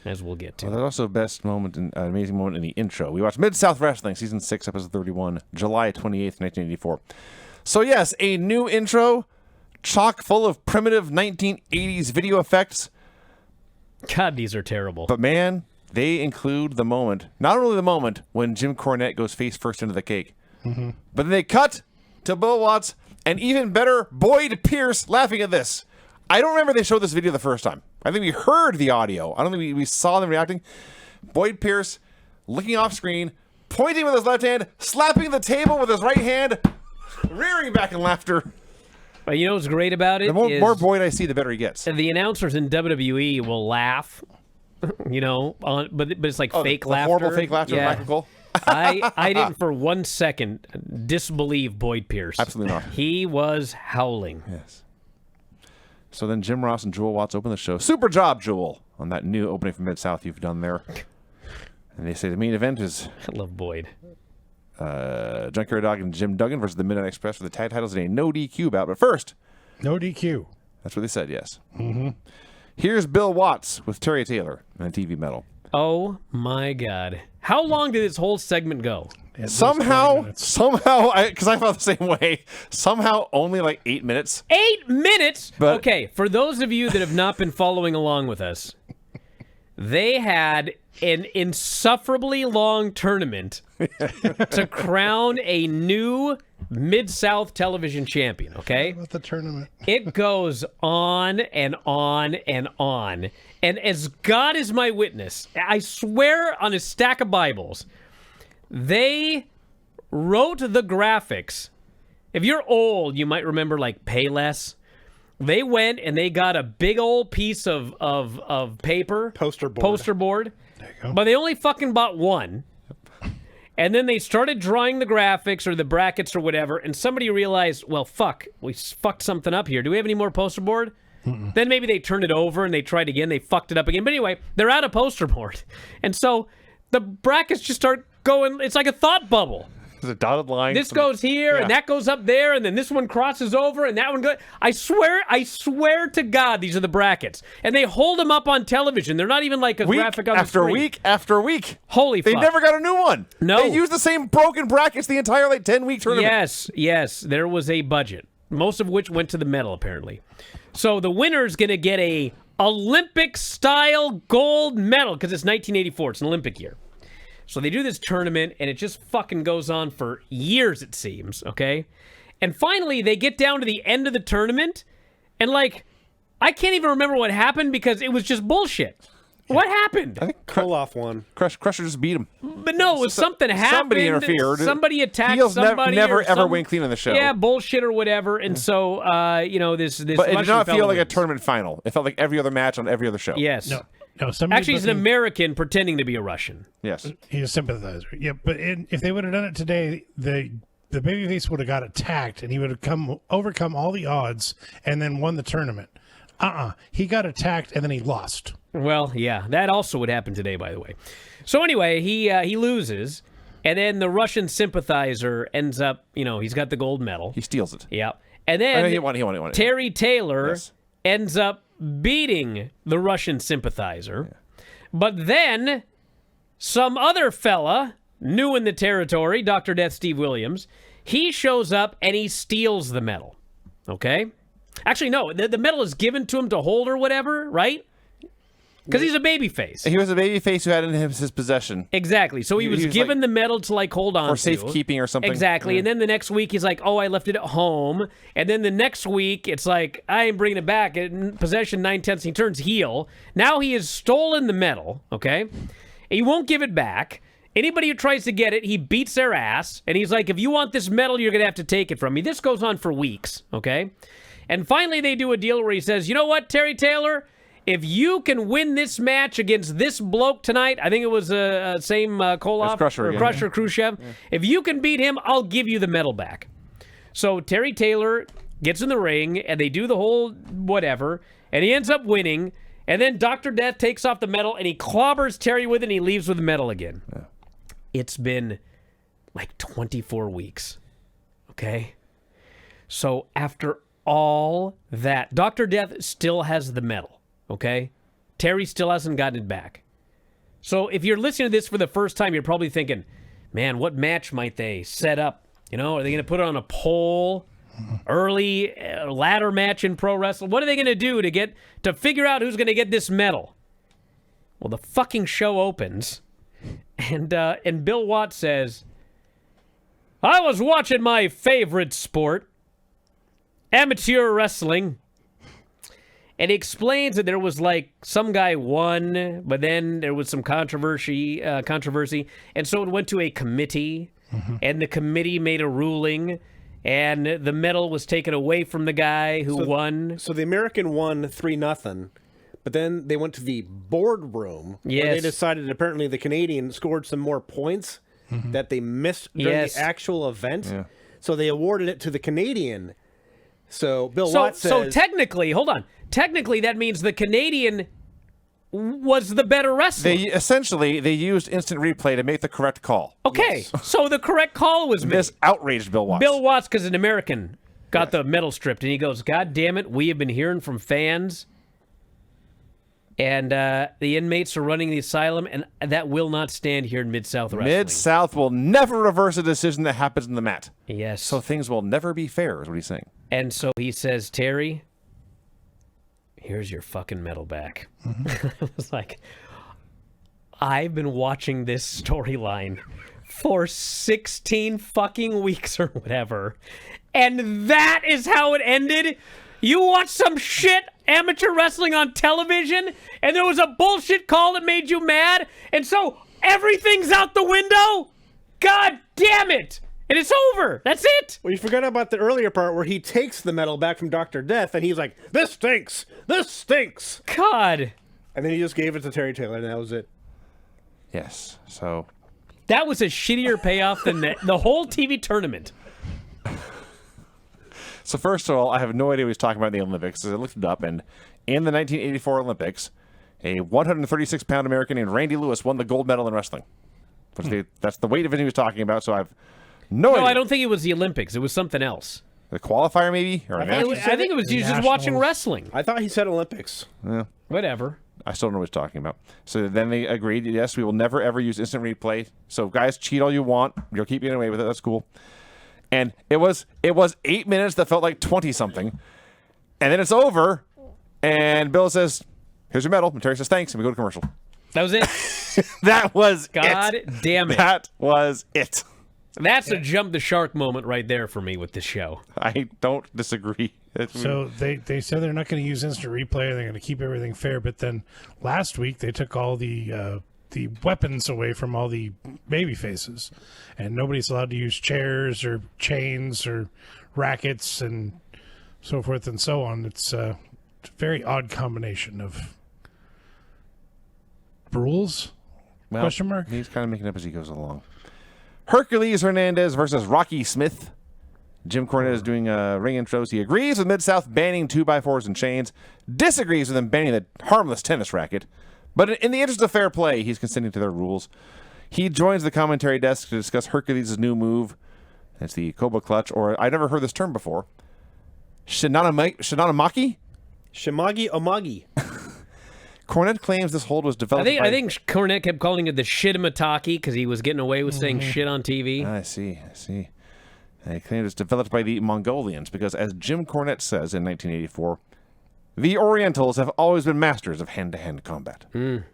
as we'll get to. Well, there's also a best moment, an amazing moment in the intro. We watched Midsouth Wrestling, Season 6, Episode 31, July 28th, 1984. So yes, a new intro, chock full of primitive 1980s video effects. God, these are terrible. But man, they include the moment, not only the moment when Jim Cornette goes face first into the cake, but then they cut to Bill Watts and even better, Boyd Pierce laughing at this. I don't remember they showed this video the first time. I think we heard the audio. I don't think we saw them reacting. Boyd Pierce looking off screen, pointing with his left hand, slapping the table with his right hand, rearing back in laughter. But you know what's great about it? The more, is more Boyd I see, the better he gets. the announcers in WWE will laugh, but it's like fake the laughter. horrible fake laughter of Yeah. Michael Cole. I didn't for 1 second disbelieve Boyd Pierce. Absolutely not. He was howling. Yes. So then Jim Ross and Jewel Watts open the show. Super job, Jewel, on that new opening from Mid-South you've done there. And they say the main event is I love Boyd. Junkyard Dog and Jim Duggan versus the Midnight Express for the tag titles in a no DQ bout. But first, No DQ. that's what they said, yes. Mm-hmm. Here's Bill Watts with Terry Taylor and a TV medal. Oh my God! How long did this whole segment go? At least 20 Somehow, minutes. because I felt the same way, somehow only like 8 minutes. 8 minutes. But- Okay, for those of you that have not been following along with us, they had an insufferably long tournament to crown a new Mid-South television champion, okay? About the tournament. It goes on and on and on. And as God is my witness, I swear on a stack of Bibles, they wrote the graphics. If you're old, you might remember like Payless. They went and they got a big old piece of paper. Poster board. Poster board. There you go. But they only fucking bought one. And then they started drawing the graphics or the brackets or whatever, and somebody realized, well, fuck, we fucked something up here. Do we have any more poster board? Then maybe they turned it over and they tried again. They fucked it up again. But anyway, they're out of poster board. And so the brackets just start going. It's like a thought bubble. There's a dotted line. This goes here, and that goes up there, and then this one crosses over, and that one goes. I swear to God, these are the brackets, and they hold them up on television. They're not even like a graphic on the screen. Week after week. Holy fuck! They never got a new one. No, they used the same broken brackets the entire 10-week tournament. Yes, there was a budget, most of which went to the medal apparently. So the winner's gonna get a Olympic-style gold medal because it's 1984. It's an Olympic year. So they do this tournament, and it just fucking goes on for years, it seems, okay? And finally, they get down to the end of the tournament, and, I can't even remember what happened because it was just bullshit. What happened? I think Koloff won. Crusher just beat him. But no, it was something happened. Somebody interfered. Somebody attacked Heels somebody. never ever win clean on the show. Yeah, bullshit or whatever. And so, this But it Russian did not feel fella like a wins. tournament final. It felt like every other match on every other show. Yes. No, somebody Actually, he's an American pretending to be a Russian. Yes. He's a sympathizer. Yeah, but if they would have done it today, the babyface would have got attacked, and he would have overcome all the odds and then won the tournament. He got attacked, and then he lost. Well, yeah, that also would happen today, by the way. So anyway, he loses, and then the Russian sympathizer ends up, he's got the gold medal. He steals it. Yeah. And then He won. Terry Taylor Yes. ends up beating the Russian sympathizer. Yeah. But then some other fella, new in the territory, Dr. Death Steve Williams, he shows up and he steals the medal. Okay? Actually, no, the medal is given to him to hold or whatever, right? Because he's a babyface. He was a babyface who had it in his possession. Exactly. So he was given the medal to hold on for to. safekeeping or something. Exactly. Yeah. And then the next week he's like, I left it at home. And then the next week it's like, I ain't bringing it back. In possession 9/10. He turns heel. Now he has stolen the medal. Okay. He won't give it back. Anybody who tries to get it, he beats their ass. And he's like, if you want this medal, you're going to have to take it from me. This goes on for weeks. Okay. And finally they do a deal where he says, you know what, Terry Taylor? If you can win this match against this bloke tonight, I think it was same Koloff Crusher, or Crusher Khrushchev. Yeah. If you can beat him, I'll give you the medal back. So Terry Taylor gets in the ring, and they do the whole whatever, and he ends up winning. And then Dr. Death takes off the medal, and he clobbers Terry with it, and he leaves with the medal again. Yeah. It's been 24 weeks. Okay? So after all that, Dr. Death still has the medal. Okay? Terry still hasn't gotten it back. So if you're listening to this for the first time, you're probably thinking, man, what match might they set up? Are they going to put it on a poll? Early ladder match in pro wrestling? What are they going to do to figure out who's going to get this medal? Well, the fucking show opens, and Bill Watts says, I was watching my favorite sport, amateur wrestling. And he explains that there was some guy won, but then there was some controversy, and so it went to a committee, and the committee made a ruling, and the medal was taken away from the guy who won. So the American won 3-0, but then they went to the boardroom where they decided that apparently the Canadian scored some more points that they missed during the actual event. Yeah. So they awarded it to the Canadian. So Bill Watts says... So technically, hold on. Technically, that means the Canadian was the better wrestler. They used instant replay to make the correct call. Okay, so the correct call was made. This outraged Bill Watts. Bill Watts, because an American, got the medal stripped, and he goes, God damn it, we have been hearing from fans, and the inmates are running the asylum, and that will not stand here in Mid-South Wrestling. Mid-South will never reverse a decision that happens in the mat. Yes. So things will never be fair, is what he's saying. And so he says, Terry, here's your fucking medal back. I was like, I've been watching this storyline for 16 fucking weeks or whatever, and that is how it ended? You watched some shit amateur wrestling on television, and there was a bullshit call that made you mad, and so everything's out the window? God damn it! And it's over. That's it. Well, you forgot about the earlier part where he takes the medal back from Dr. Death, and he's like, this stinks. This stinks. God. And then he just gave it to Terry Taylor, and that was it. Yes. So that was a shittier payoff than the whole TV tournament. So first of all, I have no idea what he's talking about in the Olympics. So I looked it up, and in the 1984 Olympics, A 136-pound American named Randy Lewis won the gold medal in wrestling. That's the weight event he was talking about, so I've no idea. I don't think it was the Olympics. It was something else. The qualifier, maybe? Or I think it was you just watching wrestling. I thought he said Olympics. Yeah. Whatever. I still don't know what he's talking about. So then they agreed, yes, we will never, ever use instant replay. So guys, cheat all you want. You'll keep getting away with it. That's cool. And it was 8 minutes that felt like 20-something. And then it's over, and Bill says, here's your medal. And Terry says, thanks, and we go to commercial. That was it. That was God damn it. That was it. That's a jump the shark moment right there for me with this show. I don't disagree. So they said they're not going to use instant replay. They're going to keep everything fair. But then last week they took all the weapons away from all the baby faces, and nobody's allowed to use chairs or chains or rackets and so forth and so on. It's a very odd combination of rules. Well, Question mark? He's kind of making up as he goes along. Hercules Hernandez versus Rocky Smith. Jim Cornette is doing ring intros. He agrees with Mid-South banning 2x4s and chains, disagrees with them banning the harmless tennis racket, but in the interest of fair play, he's consenting to their rules. He joins the commentary desk to discuss Hercules' new move. It's the Cobra Clutch, or I never heard this term before. Shinanamaki? Shimagi Omagi. Cornette claims this hold was developed I think Cornette kept calling it the shitamataki because he was getting away with saying shit on TV. I see. And he claimed it's developed by the Mongolians because, as Jim Cornette says in 1984, the Orientals have always been masters of hand-to-hand combat. And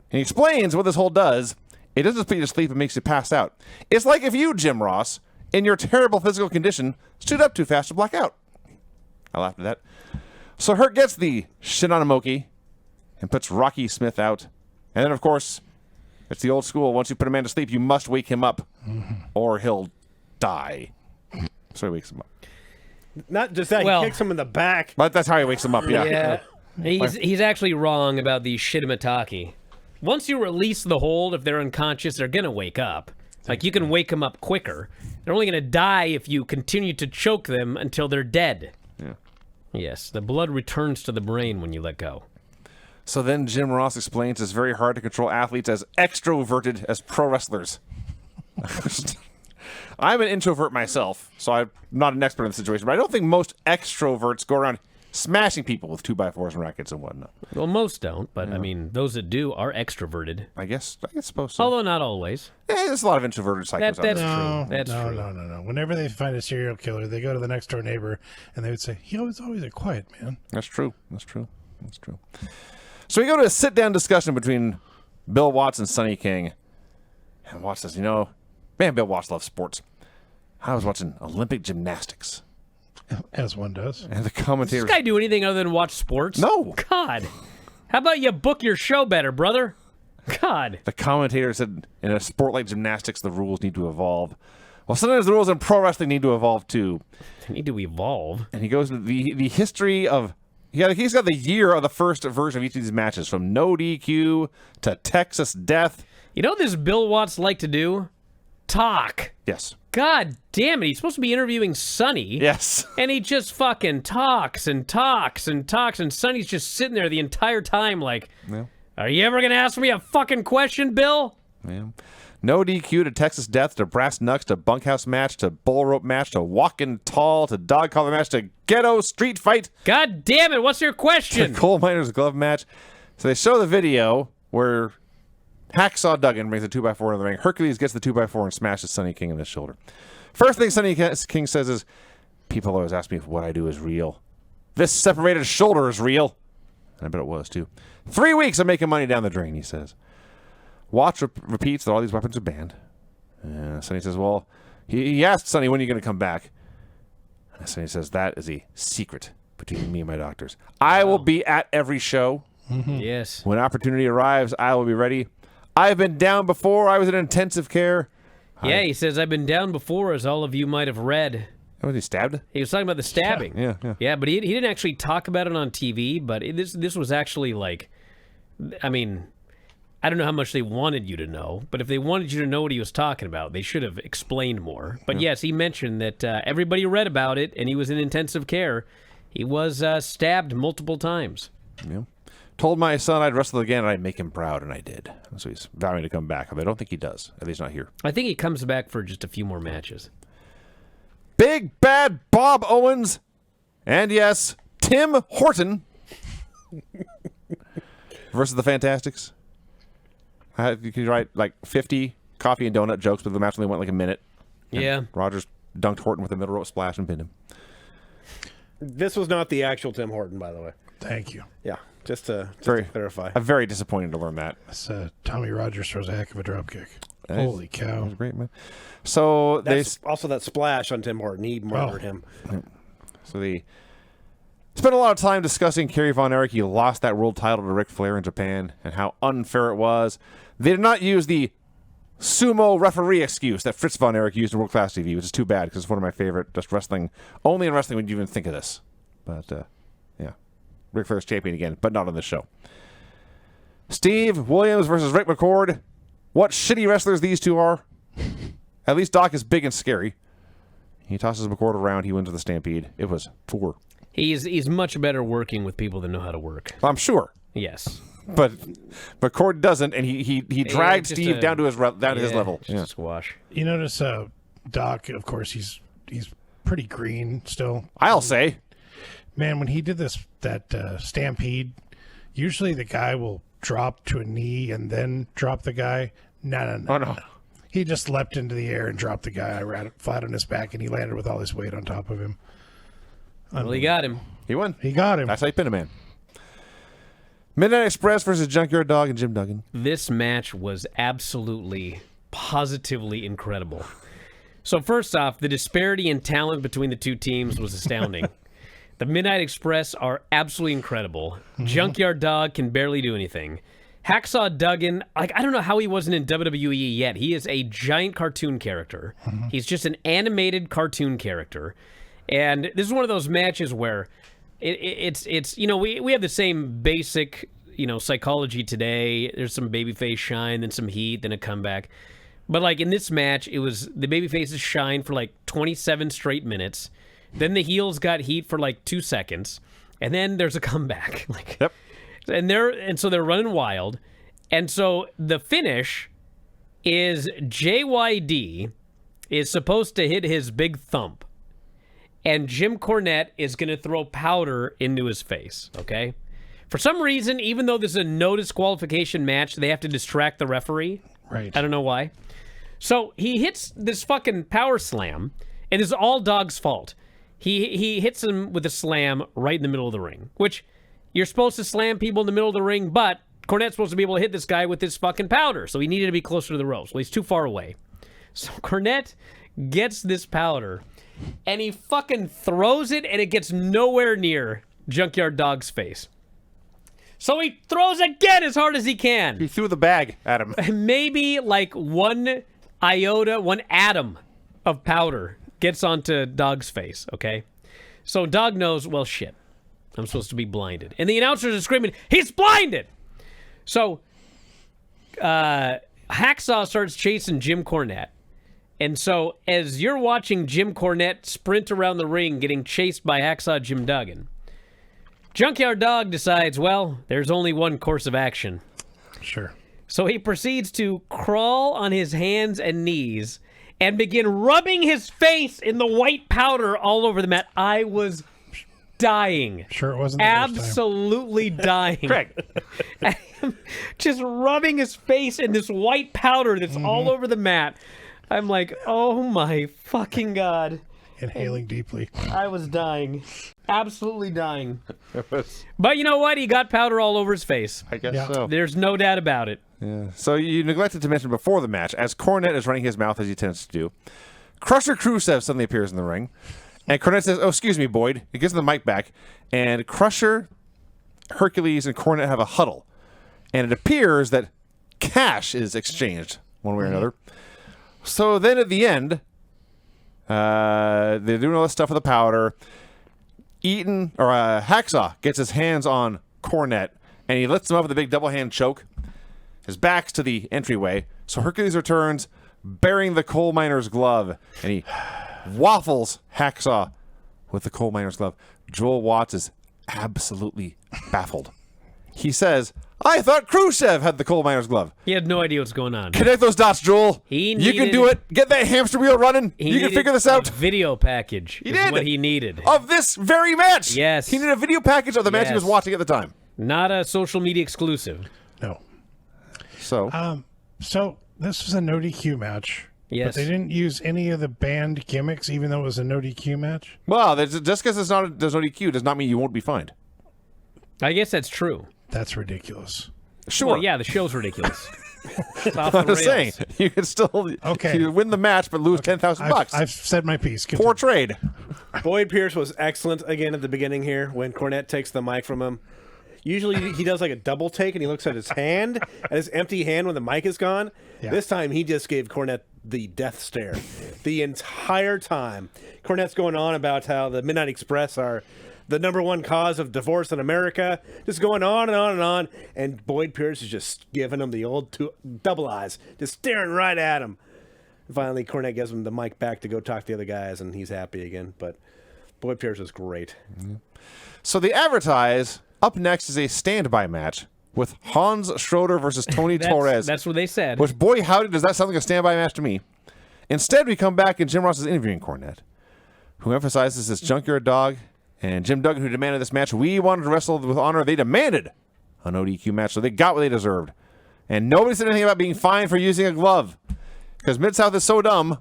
he explains what this hold does. It doesn't put you to sleep, it makes you pass out. It's like if you, Jim Ross, in your terrible physical condition, stood up too fast to black out. I laughed at that. So Hurt gets the Shinanamoki and puts Rocky Smith out. And then, of course, it's the old school. Once you put a man to sleep, you must wake him up or he'll die. So he wakes him up. Not just that, Well- he kicks him in the back. But that's how he wakes him up, yeah. He's actually wrong about the shitamataki. Once you release the hold, if they're unconscious, they're going to wake up. Like, you can wake them up quicker. They're only going to die if you continue to choke them until they're dead. Yeah. Yes, the blood returns to the brain when you let go. So then Jim Ross explains it's very hard to control athletes as extroverted as pro wrestlers. I'm an introvert myself, so I'm not an expert in the situation, but I don't think most extroverts go around smashing people with 2x4s and rackets and whatnot. Well, most don't, but I mean, those that do are extroverted. I suppose so. Although not always. Yeah, there's a lot of introverted psychos out That's there. true. That's true. No. Whenever they find a serial killer, they go to the next door neighbor and they would say, he was always a quiet man. That's true. So we go to a sit-down discussion between Bill Watts and Sonny King. And Watts says, man, Bill Watts loves sports. I was watching Olympic gymnastics. As one does. And the Does commentator... this guy do anything other than watch sports? No. God. How about you book your show better, brother? God. The commentator said, in a sport like gymnastics, the rules need to evolve. Well, sometimes the rules in pro wrestling need to evolve, too. They need to evolve. And he goes into the history of... He's got the year of the first version of each of these matches, from no DQ to Texas Death. You know what this Bill Watts like to do? Talk. Yes. God damn it. He's supposed to be interviewing Sonny. Yes. And he just fucking talks and talks and talks, and Sonny's just sitting there the entire time like, Are you ever going to ask me a fucking question, Bill? Yeah. No DQ to Texas Death to Brass Knucks to Bunkhouse match to Bull Rope match to Walkin' Tall to Dog Collar match to Ghetto Street Fight. God damn it. What's your question? To Coal Miners Glove match. So they show the video where Hacksaw Duggan brings a 2x4 in the ring. Hercules gets the 2x4 and smashes Sonny King in the shoulder. First thing Sonny King says is, people always ask me if what I do is real. This separated shoulder is real. And I bet it was, too. 3 weeks of making money down the drain, he says. Watts repeats that all these weapons are banned. Sonny says, well, he asked Sonny, when are you going to come back? And Sonny says, that is a secret between me and my doctors. I will be at every show. Yes. When opportunity arrives, I will be ready. I've been down before. I was in intensive care. Yeah, he says, I've been down before, as all of you might have read. Was he stabbed? He was talking about the stabbing. Yeah. Yeah, but he didn't actually talk about it on TV, but this was actually like, I mean, I don't know how much they wanted you to know, but if they wanted you to know what he was talking about, they should have explained more. But yes, he mentioned that everybody read about it, and he was in intensive care. He was stabbed multiple times. Yeah. Told my son I'd wrestle again and I'd make him proud, and I did. So he's vowing to come back, although I don't think he does. At least not here. I think he comes back for just a few more matches. Big Bad Bob Owens, and yes, Tim Horton versus the Fantastics. You could write like 50 coffee and donut jokes, but the match only went like a minute. Yeah. Rogers dunked Horton with a middle rope splash and pinned him. This was not the actual Tim Horton, by the way. Thank you. Yeah, just to clarify. I'm very disappointed to learn that. That's, Tommy Rogers throws a heck of a dropkick. Holy That cow. was great, man. So That's also that splash on Tim Horton. He murdered him. they spent a lot of time discussing Kerry Von Erich. He lost that world title to Ric Flair in Japan and how unfair it was. They did not use the sumo referee excuse that Fritz Von Erich used in World Class TV, which is too bad because it's one of my favorite. Just wrestling. Only in wrestling would you even think of this. But, yeah. Ric Flair's champion again, but not on this show. Steve Williams versus Rick McCord. What shitty wrestlers these two are. At least Doc is big and scary. He tosses McCord around. He wins with a stampede. It was poor. He's much better working with people that know how to work. I'm sure. Yes. But McCord doesn't, and he dragged just Steve down to his his level. Just a squash. You notice Doc, of course, he's pretty green still. I'll say. Man, when he did that stampede, usually the guy will drop to a knee and then drop the guy. No. Oh, no. He just leapt into the air and dropped the guy right flat on his back, and he landed with all his weight on top of him. Well, he got him. He won. He got him. That's how you pin a man. Midnight Express versus Junkyard Dog and Jim Duggan. This match was absolutely, positively incredible. So first off, the disparity in talent between the two teams was astounding. The Midnight Express are absolutely incredible. Junkyard Dog can barely do anything. Hacksaw Duggan, I don't know how he wasn't in WWE yet. He is a giant cartoon character. He's just an animated cartoon character. And this is one of those matches where it's we have the same basic, psychology today. There's some babyface shine, then some heat, then a comeback. But like in this match, it was the babyfaces shine for like 27 straight minutes. Then the heels got heat for like 2 seconds. And then there's a comeback. Yep. And so they're running wild. And so the finish is JYD is supposed to hit his big thump. And Jim Cornette is going to throw powder into his face, okay? For some reason, even though this is a no disqualification match, they have to distract the referee. Right. I don't know why. So he hits this fucking power slam, and it's all Dog's fault. He hits him with a slam right in the middle of the ring, which you're supposed to slam people in the middle of the ring, but Cornette's supposed to be able to hit this guy with this fucking powder, so he needed to be closer to the ropes. Well, he's too far away. So Cornette gets this powder, and he fucking throws it, and it gets nowhere near Junkyard Dog's face. So he throws again as hard as he can. He threw the bag at him. Maybe like one atom of powder gets onto Dog's face, okay? So Dog knows, well, shit, I'm supposed to be blinded. And the announcers are screaming, he's blinded! So Hacksaw starts chasing Jim Cornette. And so as you're watching Jim Cornette sprint around the ring getting chased by Hacksaw Jim Duggan, Junkyard Dog decides, well, there's only one course of action. Sure. So he proceeds to crawl on his hands and knees and begin rubbing his face in the white powder all over the mat. I was dying. Sure it wasn't the first time. Absolutely dying. Craig. Just rubbing his face in this white powder that's all over the mat. I'm like, oh my fucking God. Inhaling deeply. I was dying. Absolutely dying. But you know what? He got powder all over his face. I guess Yeah. so. There's no doubt about it. Yeah. So you neglected to mention before the match, as Cornette is running his mouth as he tends to do, Crusher Khrushchev suddenly appears in the ring, and Cornette says, "Oh, excuse me, Boyd." He gives him the mic back, and Crusher, Hercules, and Cornette have a huddle, and it appears that cash is exchanged one way or another. So then at the end, they're doing all this stuff with the powder. Hacksaw gets his hands on Cornette, and he lifts him up with a big double hand choke. His back's to the entryway, so Hercules returns, bearing the coal miner's glove, and he waffles Hacksaw with the coal miner's glove. Joel Watts is absolutely baffled. He says, I thought Khrushchev had the coal miner's glove. He had no idea what's going on. Connect those dots, Joel. He you can needed- do it. Get that hamster wheel running. He You can needed figure this out. A video package He is did. what he needed. Of this very match. Yes. He needed a video package of the match he was Yes. watching at the time. Not a social media exclusive. No. So, So this was a no DQ match. Yes. But they didn't use any of the banned gimmicks, even though it was a no DQ match. well, just because there's no DQ does not mean you won't be fined. I guess that's true. That's ridiculous. Sure. Well, yeah, the show's ridiculous. It's off the I'm just saying, rails. you can still Okay. you win the match but lose $10,000. I've said my piece. Poor trade. Boyd Pierce was excellent again at the beginning here when Cornette takes the mic from him. Usually he does like a double take and he looks at his hand, at his empty hand when the mic is gone. Yeah. This time he just gave Cornette the death stare the entire time. Cornette's going on about how the Midnight Express are the #1 cause of divorce in America, just going on and on and on. And Boyd Pierce is just giving him the old double eyes, just staring right at him. Finally, Cornette gives him the mic back to go talk to the other guys, and he's happy again. But Boyd Pierce is great. So they advertise up next is a standby match with Hans Schroeder versus Tony Torres. That's what they said. Which, boy, howdy, does that sound like a standby match to me. Instead, we come back and Jim Ross is interviewing Cornette, who emphasizes his junkyard dog, and Jim Duggan, who demanded this match. We wanted to wrestle with honor. They demanded an ODQ match, so they got what they deserved. And nobody said anything about being fined for using a glove. Because Mid-South is so dumb,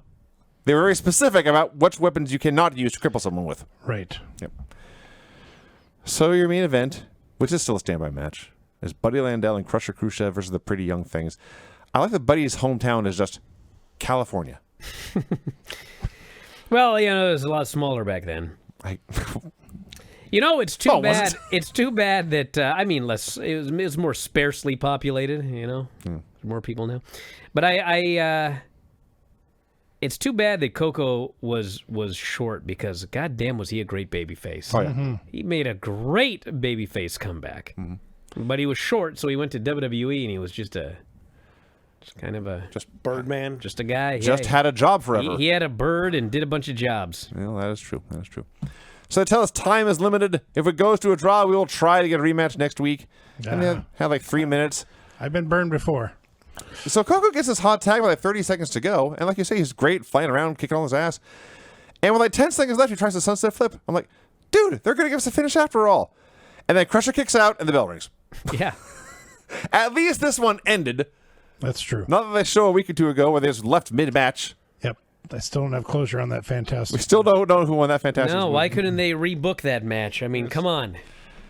they were very specific about which weapons you cannot use to cripple someone with. Right. Yep. So your main event, which is still a standby match, is Buddy Landell and Crusher Khrushchev versus the Pretty Young Things. I like that Buddy's hometown is just California. Well, it was a lot smaller back then. It's too Oh, was bad. it? It's too bad that less. It was more sparsely populated. More people now. But it's too bad that Coco was short because goddamn was he a great babyface. Oh, yeah. He made a great babyface comeback. But he was short, so he went to WWE and he was just kind of a Birdman. just a guy. Just Hey, had a job forever. he had a bird and did a bunch of jobs. Well, that is true. That is true. So they tell us time is limited. If it goes to a draw, we will try to get a rematch next week. And they have like 3 minutes. I've been burned before. So Coco gets this hot tag with like 30 seconds to go. And like you say, he's great, flying around, kicking all his ass. And with like 10 seconds left, he tries to sunset flip. I'm like, dude, they're going to give us a finish after all. And then Crusher kicks out and the bell rings. Yeah. At least this one ended. That's true. Not that they show a week or two ago where they just left mid-match. Yep. I still don't have closure on that fantastic. We still don't know who won that fantastic No, match. why couldn't they rebook that match? I mean, come on.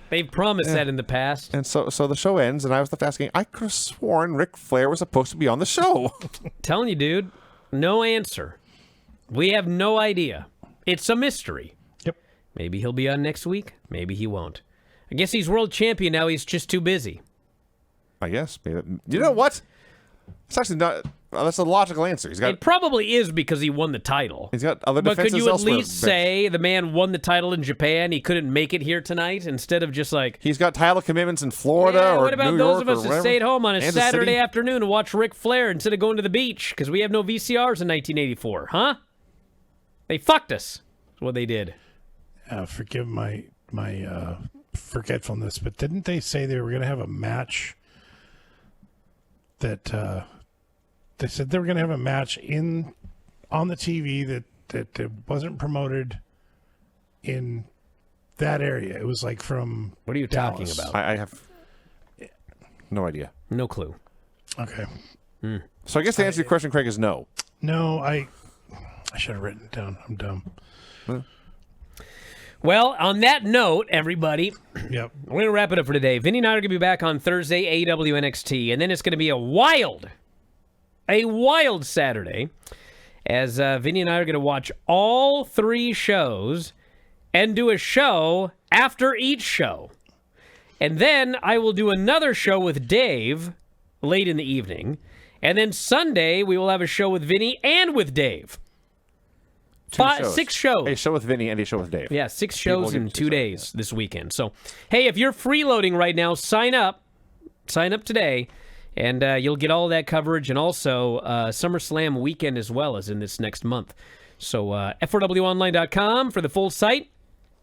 They've promised that in the past. And so the show ends, and I was left asking, I could have sworn Ric Flair was supposed to be on the show. Telling you, dude, no answer. We have no idea. It's a mystery. Yep. Maybe he'll be on next week. Maybe he won't. I guess he's world champion now. He's just too busy. I guess. Maybe. You know what? It's actually not. That's a logical answer. It probably is because he won the title. He's got other But defenses could you at elsewhere. least say the man won the title in Japan? He couldn't make it here tonight instead of just like... He's got title commitments in Florida Yeah, or what about New those York of us or that wherever? stayed home on a Kansas Saturday City? afternoon to watch Ric Flair instead of going to the beach because we have no VCRs in 1984, huh? They fucked us. That's what they did. Forgive my forgetfulness, but didn't they say they were going to have a match that they said they were going to have a match on the TV that wasn't promoted in that area? It was like from What are you Dallas. talking about? I have no idea. No clue. Okay. So I guess the answer to your question, Craig, is no. No, I should have written it down. I'm dumb. Well, on that note, everybody, Yep. we're going to wrap it up for today. Vinny and I are going to be back on Thursday, AEW NXT, and then it's going to be a wild Saturday as Vinny and I are going to watch all 3 shows and do a show after each show. And then I will do another show with Dave late in the evening. And then Sunday, we will have a show with Vinny and with Dave. 6 shows. A show with Vinny and a show with Dave. Yeah, 6 People shows get in to 2 decide, days this weekend. So, hey, if you're freeloading right now, sign up. Sign up today, and you'll get all that coverage. And also, SummerSlam weekend as well as in this next month. So, F4WOnline.com for the full site.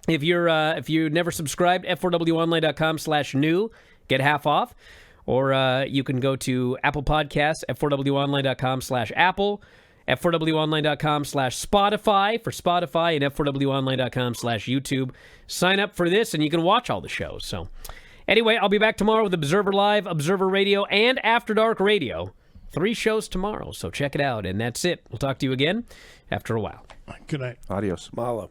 If you never subscribed, F4WOnline.com/new get half off. Or you can go to Apple Podcasts, f4wonline.com/Apple, f4wonline.com/Spotify for Spotify, and f4wonline.com/YouTube. Sign up for this, and you can watch all the shows. So, anyway, I'll be back tomorrow with Observer Live, Observer Radio, and After Dark Radio. 3 shows tomorrow, so check it out. And that's it. We'll talk to you again after a while. Good night. Adios. Mahalo.